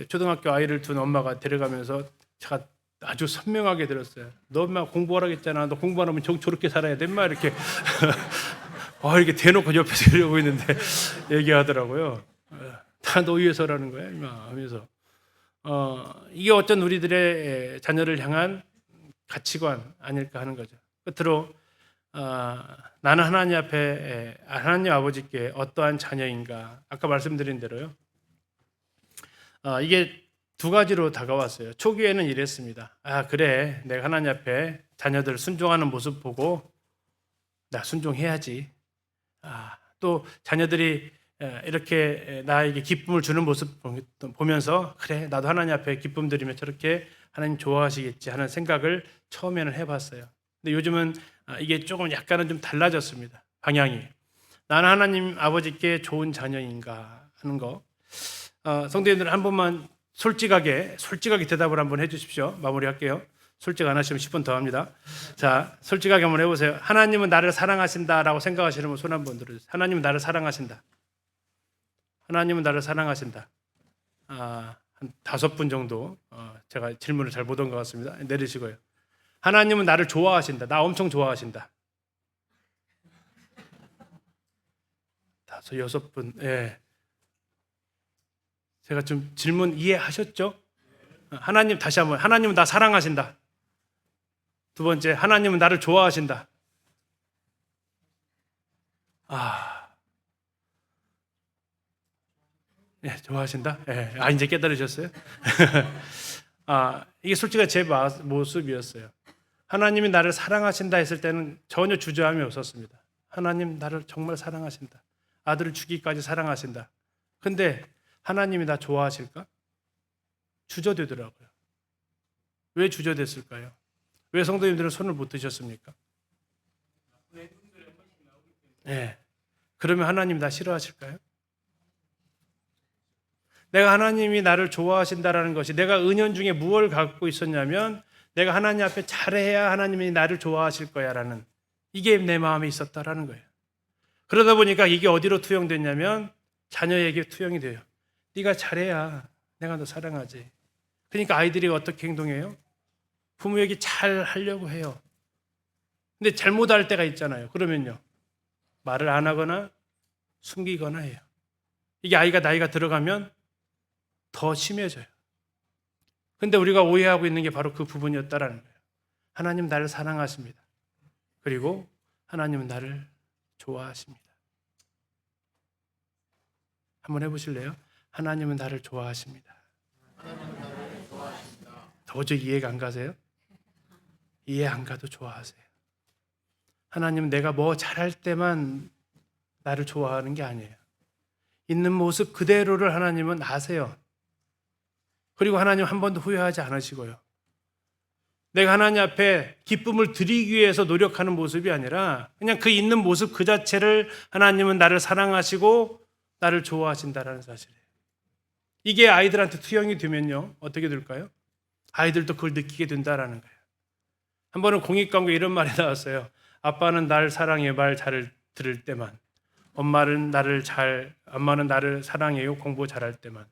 초등학교 아이를 둔 엄마가 데려가면서 제가 아주 선명하게 들었어요. 너 엄마 공부하라고 했잖아. 너 공부 안 하면 저렇게 살아야 돼. 인마 이렇게 이렇게 대놓고 옆에서 이러고 있는데 얘기하더라고요. 다 너 위해서라는 거야, 임마 하면서. 이게 어떤 우리들의 자녀를 향한 가치관 아닐까 하는 거죠. 끝으로 나는 하나님 앞에 하나님 아버지께 어떠한 자녀인가. 아까 말씀드린 대로요. 이게 두 가지로 다가왔어요. 초기에는 이랬습니다. 그래, 내가 하나님 앞에 자녀들 순종하는 모습 보고 나 순종해야지. 또 자녀들이 이렇게 나에게 기쁨을 주는 모습 보면서 그래, 나도 하나님 앞에 기쁨 드리면 저렇게 하나님 좋아하시겠지 하는 생각을 처음에는 해봤어요. 근데 요즘은 이게 조금 약간은 좀 달라졌습니다. 방향이. 나는 하나님 아버지께 좋은 자녀인가 하는 거. 성도님들 한 번만 솔직하게 대답을 한번 해주십시오. 마무리할게요. 솔직 안 하시면 10분 더 합니다. 자, 솔직하게 한번 해보세요. 하나님은 나를 사랑하신다라고 생각하시는 분 손 한번 들어주세요. 하나님은 나를 사랑하신다. 하나님은 나를 사랑하신다. 한 5분 정도 제가 질문을 잘 못 한 것 같습니다. 내리시고요. 하나님은 나를 좋아하신다. 나 엄청 좋아하신다. 5, 6분. 예. 제가 좀 질문 이해하셨죠? 하나님 다시 한번. 하나님은 나 사랑하신다. 두 번째, 하나님은 나를 좋아하신다. 예, 좋아하신다? 예, 이제 깨달으셨어요? 이게 솔직히 제 모습이었어요. 하나님이 나를 사랑하신다 했을 때는 전혀 주저함이 없었습니다. 하나님 나를 정말 사랑하신다. 아들을 주기까지 사랑하신다. 근데 하나님이 나 좋아하실까? 주저되더라고요. 왜 주저됐을까요? 왜 성도님들은 손을 못 드셨습니까? 네. 그러면 하나님 나 싫어하실까요? 내가 하나님이 나를 좋아하신다라는 것이, 내가 은연중에 무엇을 갖고 있었냐면 내가 하나님 앞에 잘해야 하나님이 나를 좋아하실 거야라는, 이게 내 마음에 있었다라는 거예요. 그러다 보니까 이게 어디로 투영됐냐면 자녀에게 투영이 돼요. 네가 잘해야 내가 너 사랑하지. 그러니까 아이들이 어떻게 행동해요? 부모에게 잘 하려고 해요. 근데 잘못할 때가 있잖아요. 그러면요, 말을 안 하거나 숨기거나 해요. 이게 아이가 나이가 들어가면 더 심해져요. 근데 우리가 오해하고 있는 게 바로 그 부분이었다라는 거예요. 하나님 나를 사랑하십니다. 그리고 하나님은 나를 좋아하십니다. 한번 해보실래요? 하나님은 나를 좋아하십니다. 도저히 이해가 안 가세요? 이해 안 가도 좋아하세요. 하나님은 내가 뭐 잘할 때만 나를 좋아하는 게 아니에요. 있는 모습 그대로를 하나님은 아세요. 그리고 하나님 한 번도 후회하지 않으시고요. 내가 하나님 앞에 기쁨을 드리기 위해서 노력하는 모습이 아니라 그냥 그 있는 모습 그 자체를 하나님은 나를 사랑하시고 나를 좋아하신다라는 사실이에요. 이게 아이들한테 투영이 되면요, 어떻게 될까요? 아이들도 그걸 느끼게 된다라는 거예요. 한 번은 공익광고에 이런 말이 나왔어요. 아빠는 날 사랑해 말 잘 들을 때만, 엄마는 나를 사랑해요 공부 잘할 때만.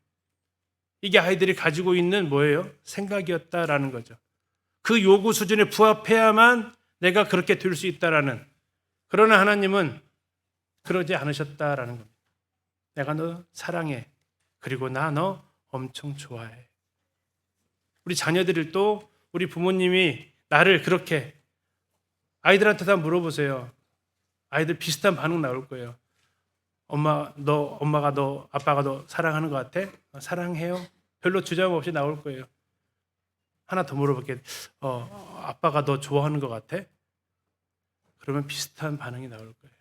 이게 아이들이 가지고 있는 뭐예요? 생각이었다라는 거죠. 그 요구 수준에 부합해야만 내가 그렇게 될 수 있다라는. 그러나 하나님은 그러지 않으셨다라는 겁니다. 내가 너 사랑해. 그리고 나 너 엄청 좋아해. 우리 자녀들을 또 우리 부모님이 나를 그렇게, 아이들한테 다 물어보세요. 아이들 비슷한 반응 나올 거예요. 엄마가 너, 아빠가 너 사랑하는 것 같아? 사랑해요? 별로 주저함 없이 나올 거예요. 하나 더 물어볼게요. 아빠가 너 좋아하는 것 같아? 그러면 비슷한 반응이 나올 거예요.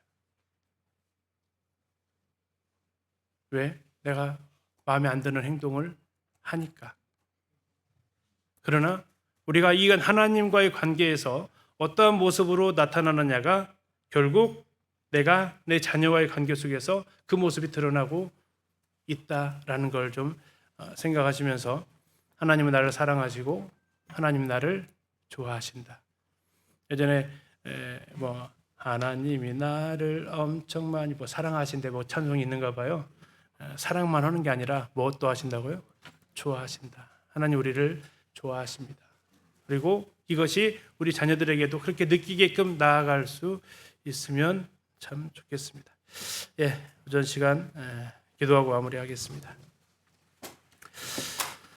왜? 내가 마음에 안 드는 행동을 하니까. 그러나 우리가 이건 하나님과의 관계에서 어떠한 모습으로 나타나느냐가 결국 내가 내 자녀와의 관계 속에서 그 모습이 드러나고 있다라는 걸 좀 생각하시면서, 하나님은 나를 사랑하시고 하나님은 나를 좋아하신다. 예전에 하나님이 나를 엄청 많이 사랑하신데 찬송이 있는가 봐요. 사랑만 하는 게 아니라 무엇도 하신다고요? 좋아하신다. 하나님 우리를 좋아하십니다. 그리고 이것이 우리 자녀들에게도 그렇게 느끼게끔 나아갈 수 있으면 참 좋겠습니다. 오전 시간 기도하고 마무리하겠습니다.